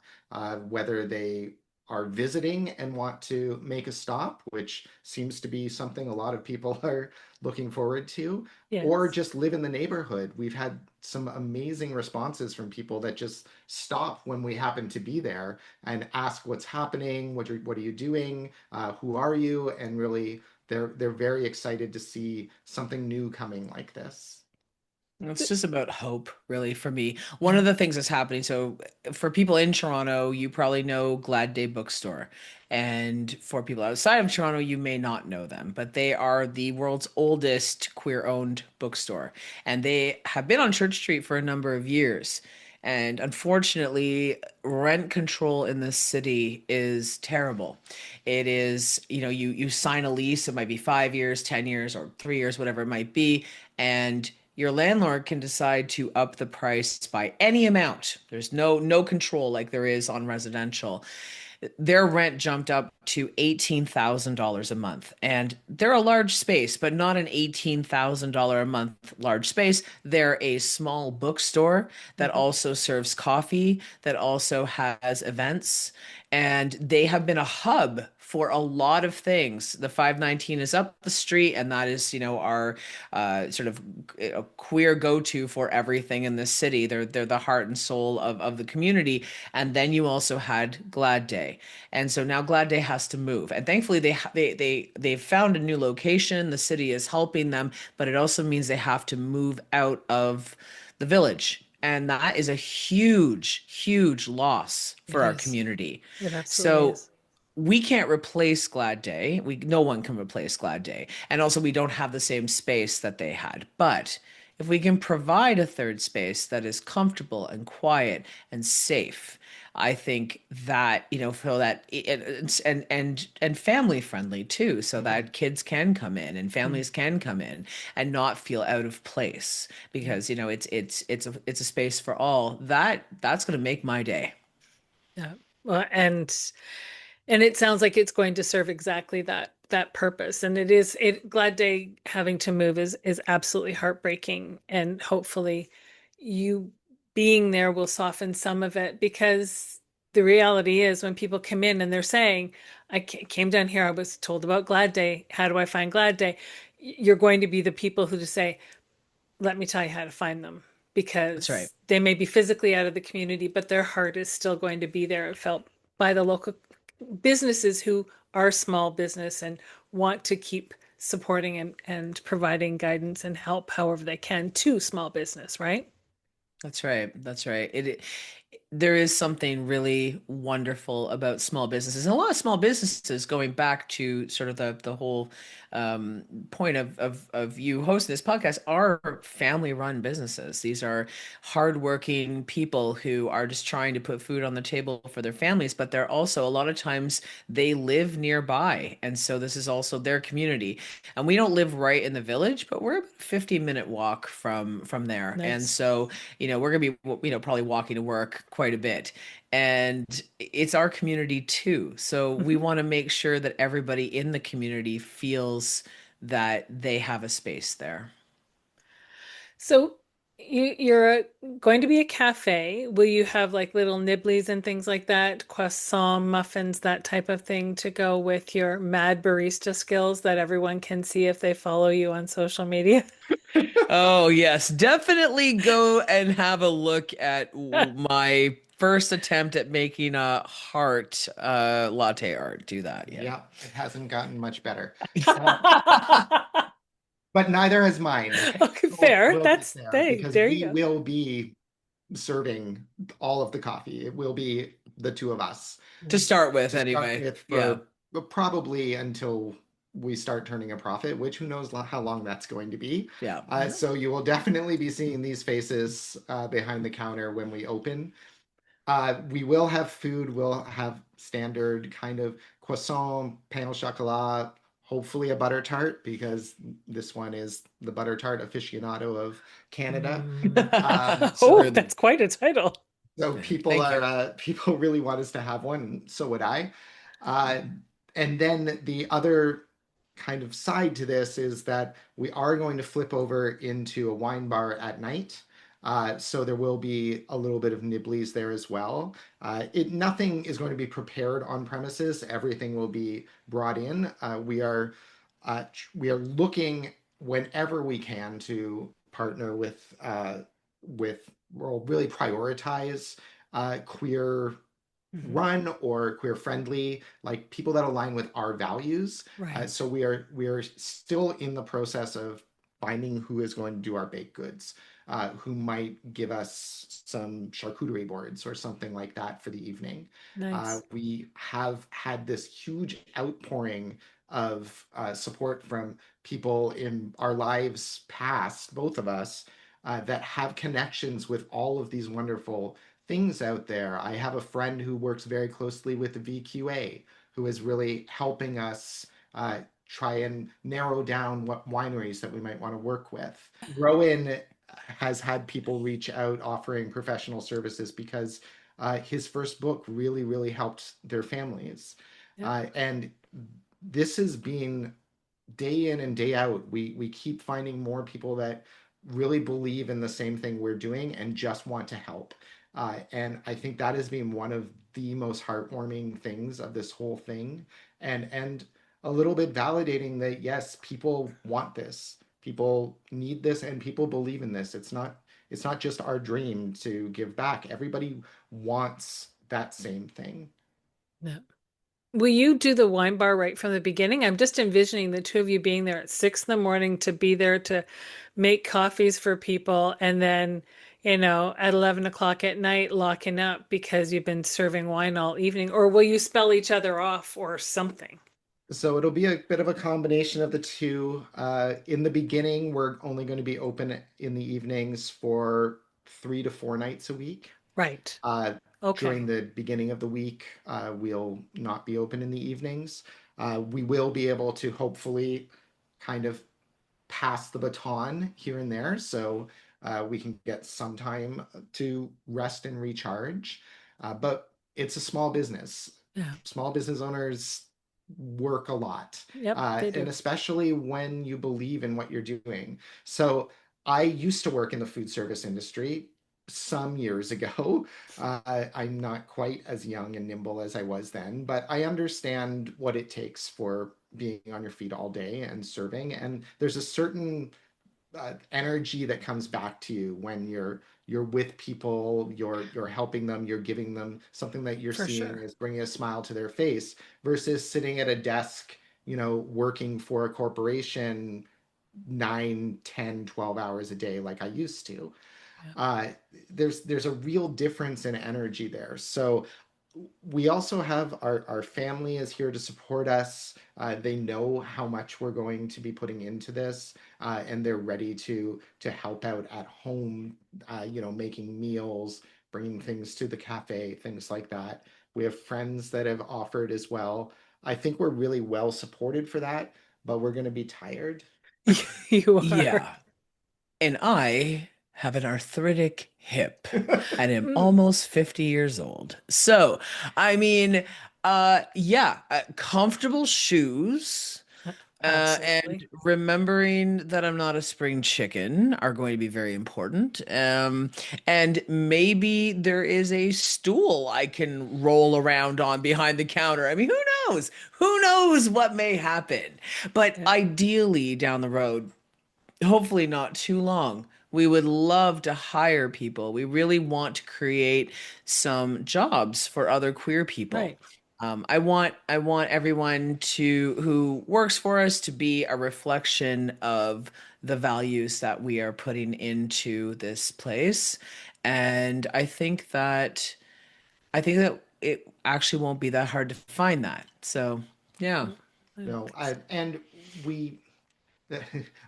[SPEAKER 3] whether they are visiting and want to make a stop, which seems to be something a lot of people are looking forward to, or
[SPEAKER 1] Yes.
[SPEAKER 3] just live in the neighborhood. We've had some amazing responses from people that just stop when we happen to be there and ask what's happening, what are you doing, who are you, and really they're very excited to see something new coming like this.
[SPEAKER 2] It's just about hope, really, for me. One
[SPEAKER 1] Yeah.
[SPEAKER 2] of the things that's happening, so for people in Toronto, you probably know Glad Day Bookstore. And for people outside of Toronto, you may not know them, but they are the world's oldest queer-owned bookstore. And they have been on Church Street for a number of years. And unfortunately, rent control in this city is terrible. It is, you sign a lease, it might be 5 years, 10 years, or 3 years, whatever it might be, and your landlord can decide to up the price by any amount. There's no control like there is on residential. Their rent jumped up to $18,000 a month. And they're a large space, but not an $18,000 a month large space. They're a small bookstore that
[SPEAKER 1] Mhm.
[SPEAKER 2] also serves coffee, that also has events, and they have been a hub for a lot of things. The 519 is up the street, and that is, our sort of queer go-to for everything in this city. They're the heart and soul of the community. And then you also had Glad Day, and so now Glad Day has to move. And thankfully, they've found a new location. The city is helping them, but it also means they have to move out of the village. And that is a huge, huge loss
[SPEAKER 1] It
[SPEAKER 2] for our
[SPEAKER 1] is.
[SPEAKER 2] community.
[SPEAKER 1] It absolutely
[SPEAKER 2] So
[SPEAKER 1] is.
[SPEAKER 2] we can't replace Glad Day. No one can replace Glad Day. And also we don't have the same space that they had. But if we can provide a third space that is comfortable and quiet and safe, I think that, for that and family friendly too, so
[SPEAKER 3] Mhm.
[SPEAKER 2] that kids can come in and
[SPEAKER 1] Mm.
[SPEAKER 2] families can come in and not feel out of place,
[SPEAKER 1] Yeah.
[SPEAKER 2] because, it's a space for all. That's going to make my day.
[SPEAKER 1] Yeah. Well, and it sounds like it's going to serve exactly that purpose. And it Glad Day having to move is absolutely heartbreaking. And hopefully you being there will soften some of it, because the reality is when people come in and they're saying, came down here, I was told about Glad Day. How do I find Glad Day? You're going to be the people who just say, let me tell you how to find them,
[SPEAKER 2] That's right.
[SPEAKER 1] because they may be physically out of the community, but their heart is still going to be there, felt by the local businesses who are small business and want to keep supporting and providing guidance and help however they can to small business, right?
[SPEAKER 2] That's right. That's right. There is something really wonderful about small businesses, and a lot of small businesses, going back to sort of the whole point of you hosting this podcast, are family run businesses. These are hardworking people who are just trying to put food on the table for their families, but they're also, a lot of times, they live nearby, and so this is also their community. And we don't live right in the village, but we're about a 50-minute walk from there, and
[SPEAKER 1] Nice.
[SPEAKER 2] so we're gonna be, probably walking to work quite a bit. And it's our community too. So we
[SPEAKER 1] Mhm.
[SPEAKER 2] want to make sure that everybody in the community feels that they have a space there.
[SPEAKER 1] So You're going to be a cafe. Will you have like little nibblies and things like that, croissant, muffins, that type of thing to go with your mad barista skills that everyone can see if they follow you on social media?
[SPEAKER 2] Oh, yes. Definitely go and have a look at my first attempt at making a heart latte art. Do that. Yeah.
[SPEAKER 3] Yeah, it hasn't gotten much better. Uh, but neither has mine.
[SPEAKER 1] Okay,
[SPEAKER 3] We'll,
[SPEAKER 1] fair.
[SPEAKER 3] we'll get
[SPEAKER 1] That's
[SPEAKER 3] there
[SPEAKER 1] hey,
[SPEAKER 3] because
[SPEAKER 1] there you
[SPEAKER 3] we
[SPEAKER 1] go.
[SPEAKER 3] will be serving all of the coffee. It will be the two of us
[SPEAKER 2] To start with,
[SPEAKER 3] to start
[SPEAKER 2] anyway.
[SPEAKER 3] with
[SPEAKER 2] Yeah.
[SPEAKER 3] for probably until we start turning a profit, which who knows how long that's going to be.
[SPEAKER 2] Yeah.
[SPEAKER 3] So you will definitely be seeing these faces behind the counter when we open. We will have food. We'll have standard kind of croissant, pain au chocolat, hopefully a butter tart because this one is the butter tart aficionado of Canada. So
[SPEAKER 1] Oh,
[SPEAKER 2] Certainly.
[SPEAKER 1] that's quite a title.
[SPEAKER 3] people
[SPEAKER 2] Thank
[SPEAKER 3] are
[SPEAKER 2] you.
[SPEAKER 3] people really want us to have one, and so would I. Uh, and then the other kind of side to this is that we are going to flip over into a wine bar at night. So there will be a little bit of nibblies there as well. Nothing is going to be prepared on premises. Everything will be brought in. We are looking whenever we can to partner with we'll really prioritize queer
[SPEAKER 1] Mhm.
[SPEAKER 3] run or queer friendly, like people that align with our values.
[SPEAKER 1] Right.
[SPEAKER 3] So we are still in the process of finding who is going to do our baked goods, who might give us some charcuterie boards or something like that for the evening.
[SPEAKER 1] Nice.
[SPEAKER 3] We have had this huge outpouring of support from people in our lives past, both of us, that have connections with all of these wonderful things out there. I have a friend who works very closely with the VQA, who is really helping us try and narrow down what wineries that we might want to work with. Rowan has had people reach out offering professional services because his first book really, really helped their families.
[SPEAKER 1] Yeah.
[SPEAKER 3] And this has been day in and day out. We keep finding more people that really believe in the same thing we're doing and just want to help. And I think that has been one of the most heartwarming things of this whole thing, and a little bit validating that yes, people want this, people need this, and people believe in this. It's not just our dream to give back. Everybody wants that same thing.
[SPEAKER 1] Yeah. Will you do the wine bar right from the beginning? I'm just envisioning the two of you being there at 6 in the morning to be there to make coffees for people and then, at 11 o'clock at night locking up because you've been serving wine all evening. Or will you spell each other off or something?
[SPEAKER 3] So it'll be a bit of a combination of the two. In the beginning, we're only going to be open in the evenings for 3 to 4 nights a week.
[SPEAKER 1] Right.
[SPEAKER 3] Uh, During
[SPEAKER 1] Okay.
[SPEAKER 3] the beginning of the week, we'll not be open in the evenings. We will be able to hopefully kind of pass the baton here and there so we can get some time to rest and recharge. But it's a small business.
[SPEAKER 1] Yeah.
[SPEAKER 3] Small business owners work a lot,
[SPEAKER 1] Yep, they
[SPEAKER 3] and
[SPEAKER 1] do.
[SPEAKER 3] especially when you believe in what you're doing. So I used to work in the food service industry some years ago. I'm not quite as young and nimble as I was then, but I understand what it takes for being on your feet all day and serving. And there's a certain energy that comes back to you when you're with people, you're helping them, you're giving them something that you're
[SPEAKER 1] For
[SPEAKER 3] seeing
[SPEAKER 1] sure.
[SPEAKER 3] is bringing a smile to their face versus sitting at a desk, working for a corporation 9, 10, 12 hours a day like I used to.
[SPEAKER 1] Yeah.
[SPEAKER 3] uh, there's a real difference in energy there. So we also have our family is here to support us. They know how much we're going to be putting into this, and they're ready to help out at home. Making meals, bringing things to the cafe, things like that. We have friends that have offered as well. I think we're really well supported for that, but we're going to be tired.
[SPEAKER 1] You are.
[SPEAKER 2] Yeah. And I have an arthritic hip and am
[SPEAKER 1] Mm.
[SPEAKER 2] almost 50 years old. I mean, yeah, comfortable shoes And
[SPEAKER 1] Absolutely.
[SPEAKER 2] remembering that I'm not a spring chicken are going to be very important. And maybe there is a stool I can roll around on behind the counter. I mean, who knows? Who knows what may happen? But
[SPEAKER 1] Yeah.
[SPEAKER 2] ideally, down the road, hopefully not too long, we would love to hire people. We really want to create some jobs for other queer people.
[SPEAKER 1] Right.
[SPEAKER 2] I want everyone to who works for us to be a reflection of the values that we are putting into this place. And I think that it actually won't be that hard to find that. So, yeah.
[SPEAKER 1] Mm,
[SPEAKER 3] No, and we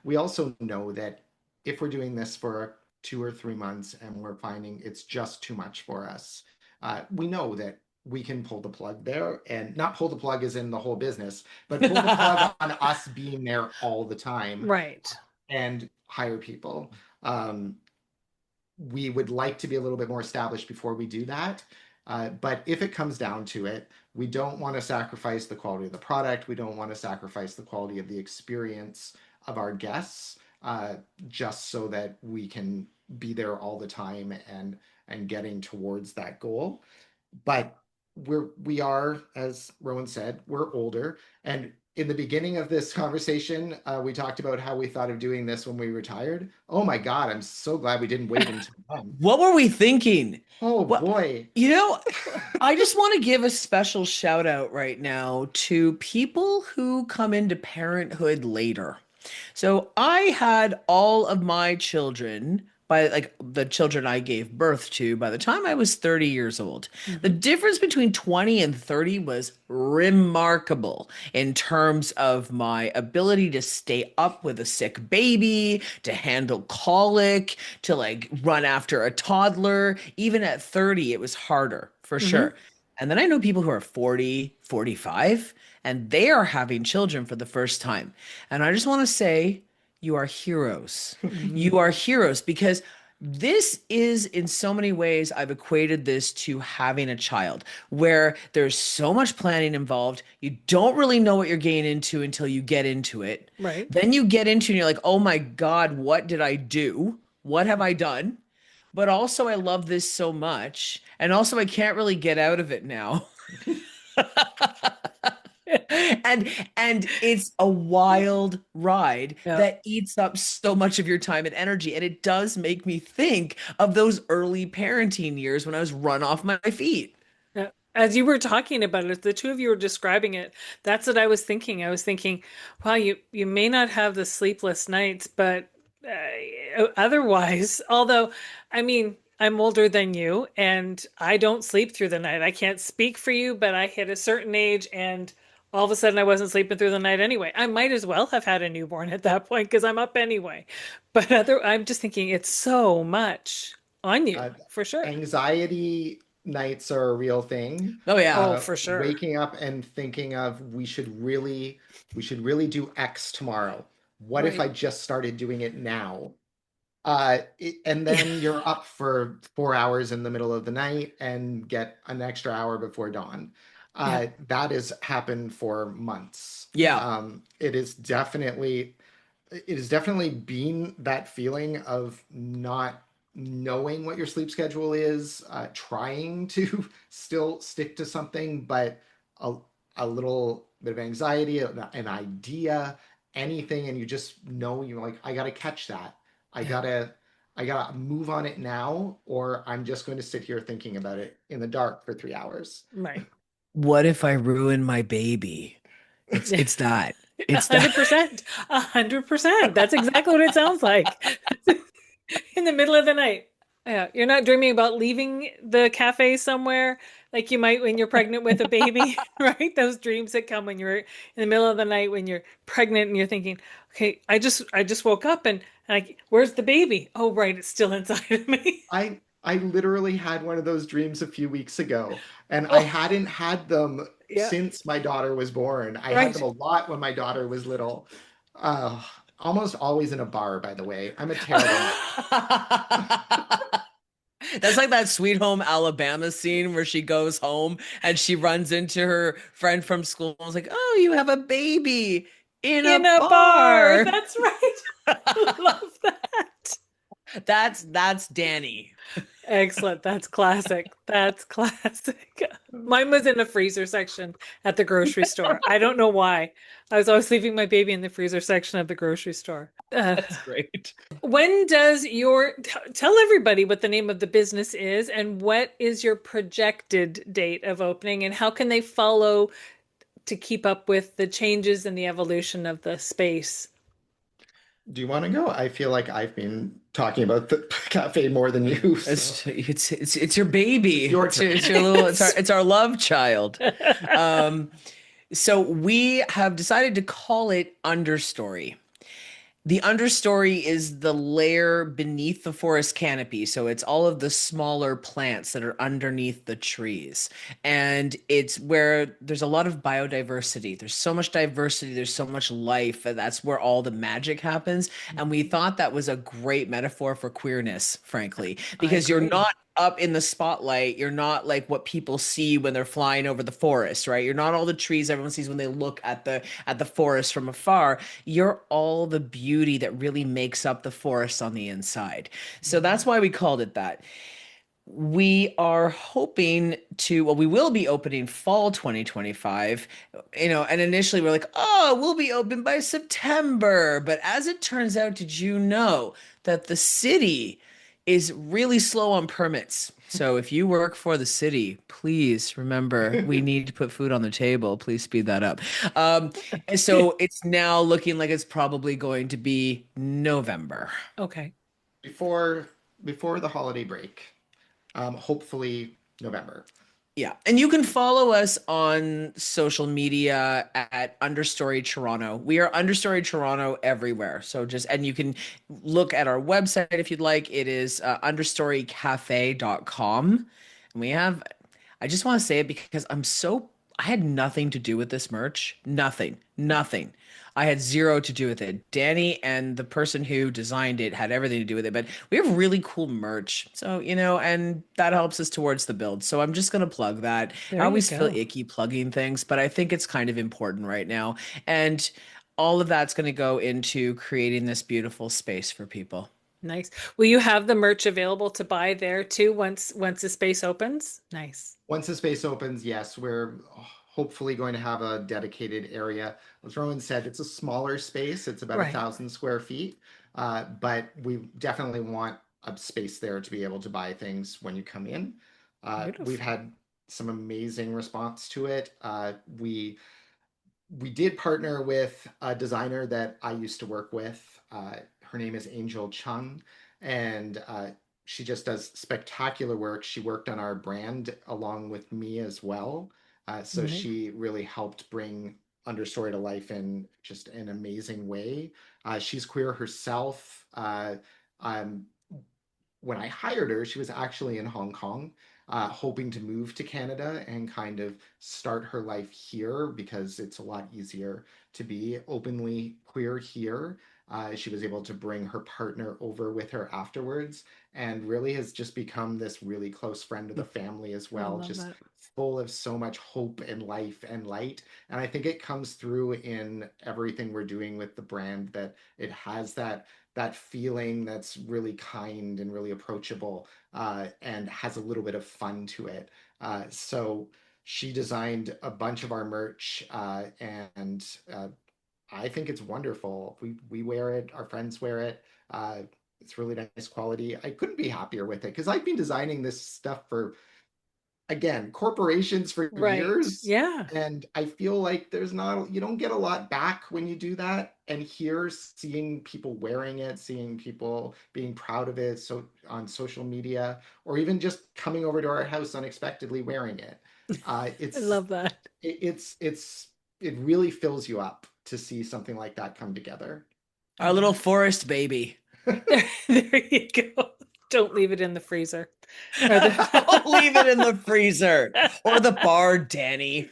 [SPEAKER 3] we also know that if we're doing this for 2 or 3 months and we're finding it's just too much for us, we know that we can pull the plug there, and not pull the plug as in the whole business, but pull the plug on us being there all the time
[SPEAKER 1] Right.
[SPEAKER 3] and hire people. Um, we would like to be a little bit more established before we do that. But if it comes down to it, we don't want to sacrifice the quality of the product. We don't want to sacrifice the quality of the experience of our guests, just so that we can be there all the time and getting towards that goal. But we are, as Rowan said, we're older. And in the beginning of this conversation, we talked about how we thought of doing this when we retired. Oh my God, I'm so glad we didn't wait until then.
[SPEAKER 2] What were we thinking?
[SPEAKER 3] Oh
[SPEAKER 2] What,
[SPEAKER 3] boy.
[SPEAKER 2] you know, I just want to give a special shout out right now to people who come into parenthood later. So I had all of my children by like the children I gave birth to by the time I was 30 years old. The
[SPEAKER 1] Hmm.
[SPEAKER 2] difference between 20 and 30 was remarkable in terms of my ability to stay up with a sick baby, to handle colic, to like run after a toddler. Even at 30, it was harder for
[SPEAKER 1] Hmm.
[SPEAKER 2] sure. And then I know people who are 40, 45, and they are having children for the first time. And I just want to say, you are heroes.
[SPEAKER 1] Hmm.
[SPEAKER 2] You are heroes because this is, in so many ways, I've equated this to having a child where there's so much planning involved. You don't really know what you're getting into until you get into it.
[SPEAKER 1] Right.
[SPEAKER 2] Then you get into it and you're like, oh my God, what did I do? What have I done? But also, I love this so much. And also, I can't really get out of it now. and and it's a wild ride
[SPEAKER 1] Yeah.
[SPEAKER 2] that eats up so much of your time and energy, and it does make me think of those early parenting years when I was run off my feet.
[SPEAKER 1] Yeah. As you were talking about it, the two of you were describing it. That's what I was thinking. I was thinking, wow, you may not have the sleepless nights, but otherwise, although, I mean, I'm older than you, and I don't sleep through the night. I can't speak for you, but I hit a certain age, and all of a sudden, I wasn't sleeping through the night anyway. I might as well have had a newborn at that point because I'm up anyway. But I'm just thinking it's so much on you
[SPEAKER 3] Uh,
[SPEAKER 1] for sure.
[SPEAKER 3] Anxiety nights are a real thing.
[SPEAKER 2] Oh yeah.
[SPEAKER 1] Oh, for sure.
[SPEAKER 3] Waking up and thinking of we should really do X tomorrow. What if I
[SPEAKER 1] Right.
[SPEAKER 3] just started doing it now? And
[SPEAKER 1] Yeah.
[SPEAKER 3] then you're up for 4 hours in the middle of the night and get an extra hour before dawn.
[SPEAKER 1] Yeah.
[SPEAKER 3] That has happened for months.
[SPEAKER 2] Yeah.
[SPEAKER 3] It has definitely been that feeling of not knowing what your sleep schedule is, trying to still stick to something, but a, a little bit of anxiety, an idea, anything, and you just know you're like, I gotta catch that. I
[SPEAKER 1] Yeah.
[SPEAKER 3] gotta I gotta move on it now, or I'm just going to sit here thinking about it in the dark for 3 hours.
[SPEAKER 1] Right.
[SPEAKER 2] What if I ruin my baby? It's that.
[SPEAKER 1] A
[SPEAKER 2] It's that.
[SPEAKER 1] hundred percent. 100%. That's exactly what it sounds like. In the middle of the night. Yeah, you're not dreaming about leaving the cafe somewhere like you might when you're pregnant with a baby, right? Those dreams that come when you're in the middle of the night when you're pregnant and you're thinking, okay, I just woke up and like, where's the baby? Oh, right, it's still inside of me.
[SPEAKER 3] I literally had one of those dreams a few weeks ago, and I
[SPEAKER 1] Oh,
[SPEAKER 3] hadn't had them
[SPEAKER 1] yeah,
[SPEAKER 3] since my daughter was born. I had them
[SPEAKER 1] right.
[SPEAKER 3] a lot when my daughter was little. Uh, Almost always in a bar, by the way. I'm a terrible man.
[SPEAKER 2] That's like that Sweet Home Alabama scene where she goes home and she runs into her friend from school and is like, "Oh, you have a baby." in
[SPEAKER 1] In
[SPEAKER 2] a
[SPEAKER 1] a bar.
[SPEAKER 2] bar.
[SPEAKER 1] That's right. Love that.
[SPEAKER 2] That's Dani.
[SPEAKER 1] Excellent. That's classic. That's classic. Mine was in the freezer section at the grocery store. I don't know why. I was always leaving my baby in the freezer section of the grocery store.
[SPEAKER 2] That's great.
[SPEAKER 1] When does tell everybody what the name of the business is and what is your projected date of opening and how can they follow to keep up with the changes and the evolution of the space?
[SPEAKER 3] Do you want to go? I feel like I've been talking about the cafe more than you, so
[SPEAKER 2] It's your baby.
[SPEAKER 3] your
[SPEAKER 2] It's
[SPEAKER 3] turn.
[SPEAKER 2] your little it's our love child. Um, so we have decided to call it Understory. The understory is the layer beneath the forest canopy. So it's all of the smaller plants that are underneath the trees. And it's where there's a lot of biodiversity. There's so much diversity, there's so much life, and that's where all the magic happens. And we thought that was a great metaphor for queerness, frankly,
[SPEAKER 1] I
[SPEAKER 2] because you're
[SPEAKER 1] agree.
[SPEAKER 2] not up in the spotlight. You're not like what people see when they're flying over the forest, right? You're not all the trees everyone sees when they look at the forest from afar. You're all the beauty that really makes up the forest on the inside. So that's why we called it that. We are hoping to, well, we will be opening fall 2025, and initially we're like, oh, we'll be open by September. But as it turns out, did you know that the city is really slow on permits? So if you work for the city, please remember we need to put food on the table. Please speed that up. Um, and so it's now looking like it's probably going to be November.
[SPEAKER 1] Okay.
[SPEAKER 3] before before the holiday break. Hopefully November.
[SPEAKER 2] Yeah. And you can follow us on social media at Understory Toronto. We are Understory Toronto everywhere. So and you can look at our website if you'd like. It is understorycafe.com. And I just want to say it because I had nothing to do with this merch. Nothing, nothing. I had zero to do with it. Dani and the person who designed it had everything to do with it, but we have really cool merch. So, and that helps us towards the build. So I'm just going to plug that.
[SPEAKER 1] There
[SPEAKER 2] I
[SPEAKER 1] you
[SPEAKER 2] always feel
[SPEAKER 1] go.
[SPEAKER 2] icky plugging things, but I think it's kind of important right now. And all of that's going to go into creating this beautiful space for people.
[SPEAKER 1] Nice. Will you have the merch available to buy there too once the space opens? Nice.
[SPEAKER 3] Once the space opens, yes, we're hopefully going to have a dedicated area. As Rowan said, it's a smaller space. It's about a
[SPEAKER 1] Right.
[SPEAKER 3] thousand square feet, but we definitely want a space there to be able to buy things when you come in. We've
[SPEAKER 1] Beautiful.
[SPEAKER 3] had some amazing response to it. We did partner with a designer that I used to work with. Her name is Angel Chung, and she just does spectacular work. She worked on our brand along with me as well. So
[SPEAKER 1] Nice.
[SPEAKER 3] she really helped bring Understory to life in just an amazing way. She's queer herself. Um, when I hired her, she was actually in Hong Kong, hoping to move to Canada and kind of start her life here because it's a lot easier to be openly queer here. She was able to bring her partner over with her afterwards and really has just become this really close friend of the family as
[SPEAKER 1] I
[SPEAKER 3] well,
[SPEAKER 1] love
[SPEAKER 3] just
[SPEAKER 1] that.
[SPEAKER 3] full of so much hope and life and light. And I think it comes through in everything we're doing with the brand that it has that feeling that's really kind and really approachable, and has a little bit of fun to it. So she designed a bunch of our merch, and I think it's wonderful. We wear it, our friends wear it. It's really nice quality. I couldn't be happier with it because I've been designing this stuff for, again, corporations for
[SPEAKER 1] Right.
[SPEAKER 3] years.
[SPEAKER 1] Yeah.
[SPEAKER 3] And I feel like you don't get a lot back when you do that. And here, seeing people wearing it, seeing people being proud of it, so on social media, or even just coming over to our house unexpectedly wearing it, uh,
[SPEAKER 1] I
[SPEAKER 3] it's
[SPEAKER 1] love that.
[SPEAKER 3] it really fills you up to see something like that come together.
[SPEAKER 2] Our little forest baby.
[SPEAKER 1] There you go. Don't leave it in the freezer. Or
[SPEAKER 2] Don't leave it in the
[SPEAKER 1] the
[SPEAKER 2] freezer or the bar, Dani.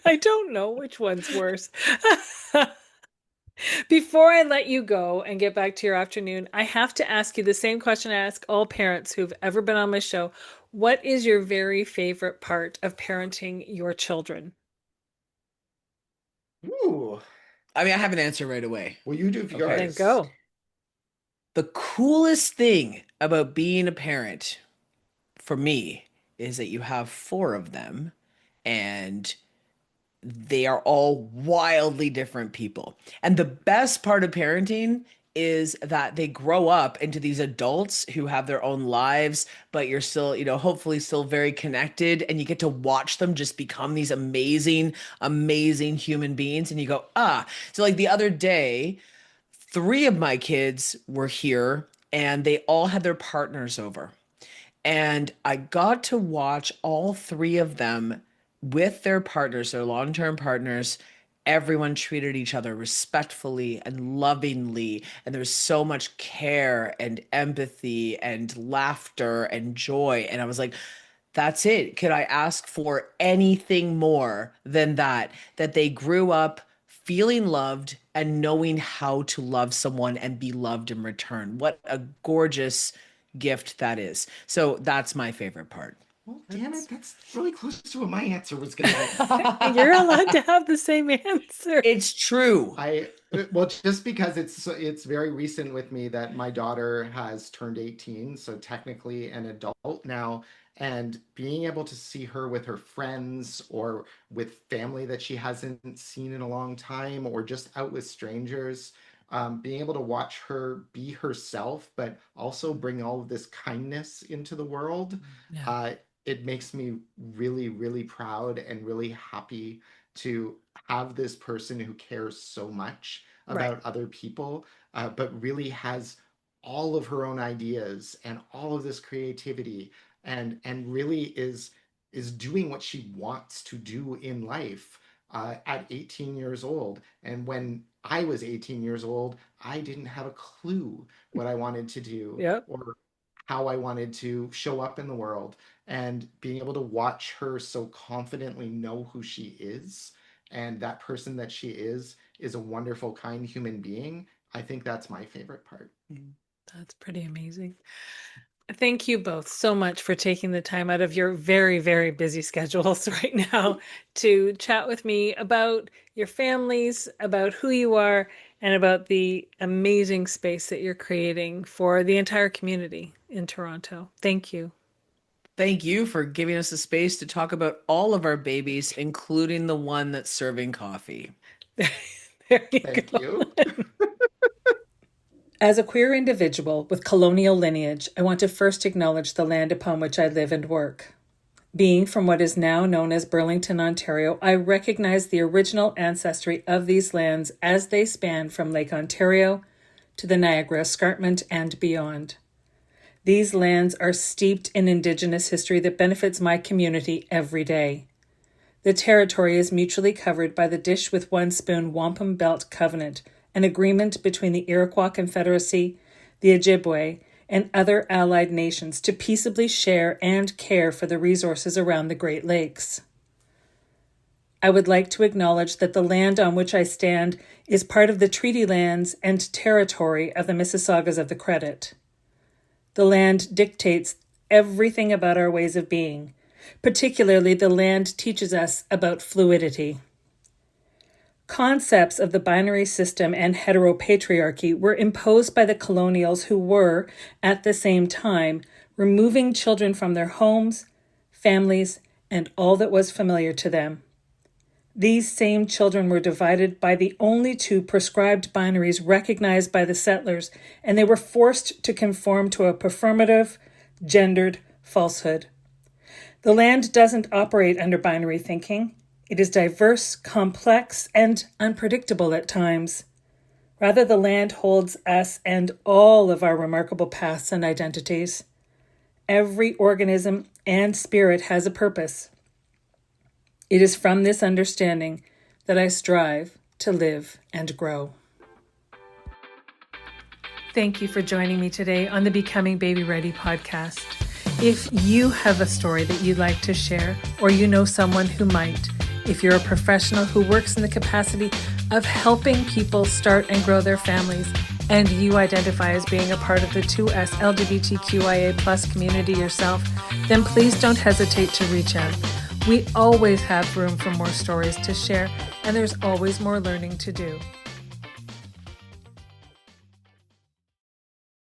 [SPEAKER 1] I don't know which one's worse. Before I let you go and get back to your afternoon, I have to ask you the same question I ask all parents who've ever been on my show. What is your very favorite part of parenting your children?
[SPEAKER 3] Ooh.
[SPEAKER 2] I mean, I have an answer right away.
[SPEAKER 3] Well, you do
[SPEAKER 2] Okay.
[SPEAKER 1] Then
[SPEAKER 3] yours.
[SPEAKER 1] go.
[SPEAKER 2] The coolest thing about being a parent for me is that you have four of them and they are all wildly different people. And the best part of parenting is that they grow up into these adults who have their own lives, but you're still, hopefully still very connected. And you get to watch them just become these amazing, amazing human beings. And you go, ah. So, like the other day, three of my kids were here and they all had their partners over. And I got to watch all three of them with their partners, their long term partners. Everyone treated each other respectfully and lovingly. And there was so much care and empathy and laughter and joy. And I was like, that's it. Could I ask for anything more than that? That they grew up feeling loved and knowing how to love someone and be loved in return. What a gorgeous gift that is. So that's my favorite part.
[SPEAKER 3] Well, damn it, that's really close to what my answer was going to be.
[SPEAKER 1] You're allowed to have the same answer.
[SPEAKER 2] It's true.
[SPEAKER 3] Well, just because it's very recent with me that my daughter has turned 18, so technically an adult now, and being able to see her with her friends or with family that she hasn't seen in a long time, or just out with strangers, being able to watch her be herself, but also bring all of this kindness into the world,
[SPEAKER 1] Yeah.
[SPEAKER 3] it makes me really, really proud and really happy to have this person who cares so much
[SPEAKER 1] Right.
[SPEAKER 3] about other people, but really has all of her own ideas and all of this creativity, and really is doing what she wants to do in life at 18 years old. And when I was 18 years old, I didn't have a clue what I wanted to do
[SPEAKER 1] Yep.
[SPEAKER 3] or how I wanted to show up in the world. And being able to watch her so confidently know who she is and that person that she is a wonderful, kind human being. I think that's my favorite part.
[SPEAKER 1] That's pretty amazing. Thank you both so much for taking the time out of your very, very busy schedules right now to chat with me about your families, about who you are, and about the amazing space that you're creating for the entire community in Toronto. Thank you.
[SPEAKER 2] Thank you for giving us a space to talk about all of our babies, including the one that's serving coffee.
[SPEAKER 1] There you
[SPEAKER 3] Thank
[SPEAKER 1] go.
[SPEAKER 3] you.
[SPEAKER 1] As a queer individual with colonial lineage, I want to first acknowledge the land upon which I live and work. Being from what is now known as Burlington, Ontario, I recognize the original ancestry of these lands as they span from Lake Ontario to the Niagara Escarpment and beyond. These lands are steeped in Indigenous history that benefits my community every day. The territory is mutually covered by the Dish with One Spoon Wampum Belt Covenant, an agreement between the Iroquois Confederacy, the Ojibwe, and other allied nations to peaceably share and care for the resources around the Great Lakes. I would like to acknowledge that the land on which I stand is part of the treaty lands and territory of the Mississaugas of the Credit. The land dictates everything about our ways of being. Particularly, the land teaches us about fluidity. Concepts of the binary system and heteropatriarchy were imposed by the colonials who were, at the same time, removing children from their homes, families, and all that was familiar to them. These same children were divided by the only two prescribed binaries recognized by the settlers, and they were forced to conform to a performative, gendered falsehood. The land doesn't operate under binary thinking. It is diverse, complex, and unpredictable at times. Rather, the land holds us and all of our remarkable paths and identities. Every organism and spirit has a purpose. It is from this understanding that I strive to live and grow. Thank you for joining me today on the Becoming Baby Ready podcast. If you have a story that you'd like to share, or you know someone who might, if you're a professional who works in the capacity of helping people start and grow their families, and you identify as being a part of the 2S LGBTQIA+ community yourself, then please don't hesitate to reach out. We always have room for more stories to share, and there's always more learning to do.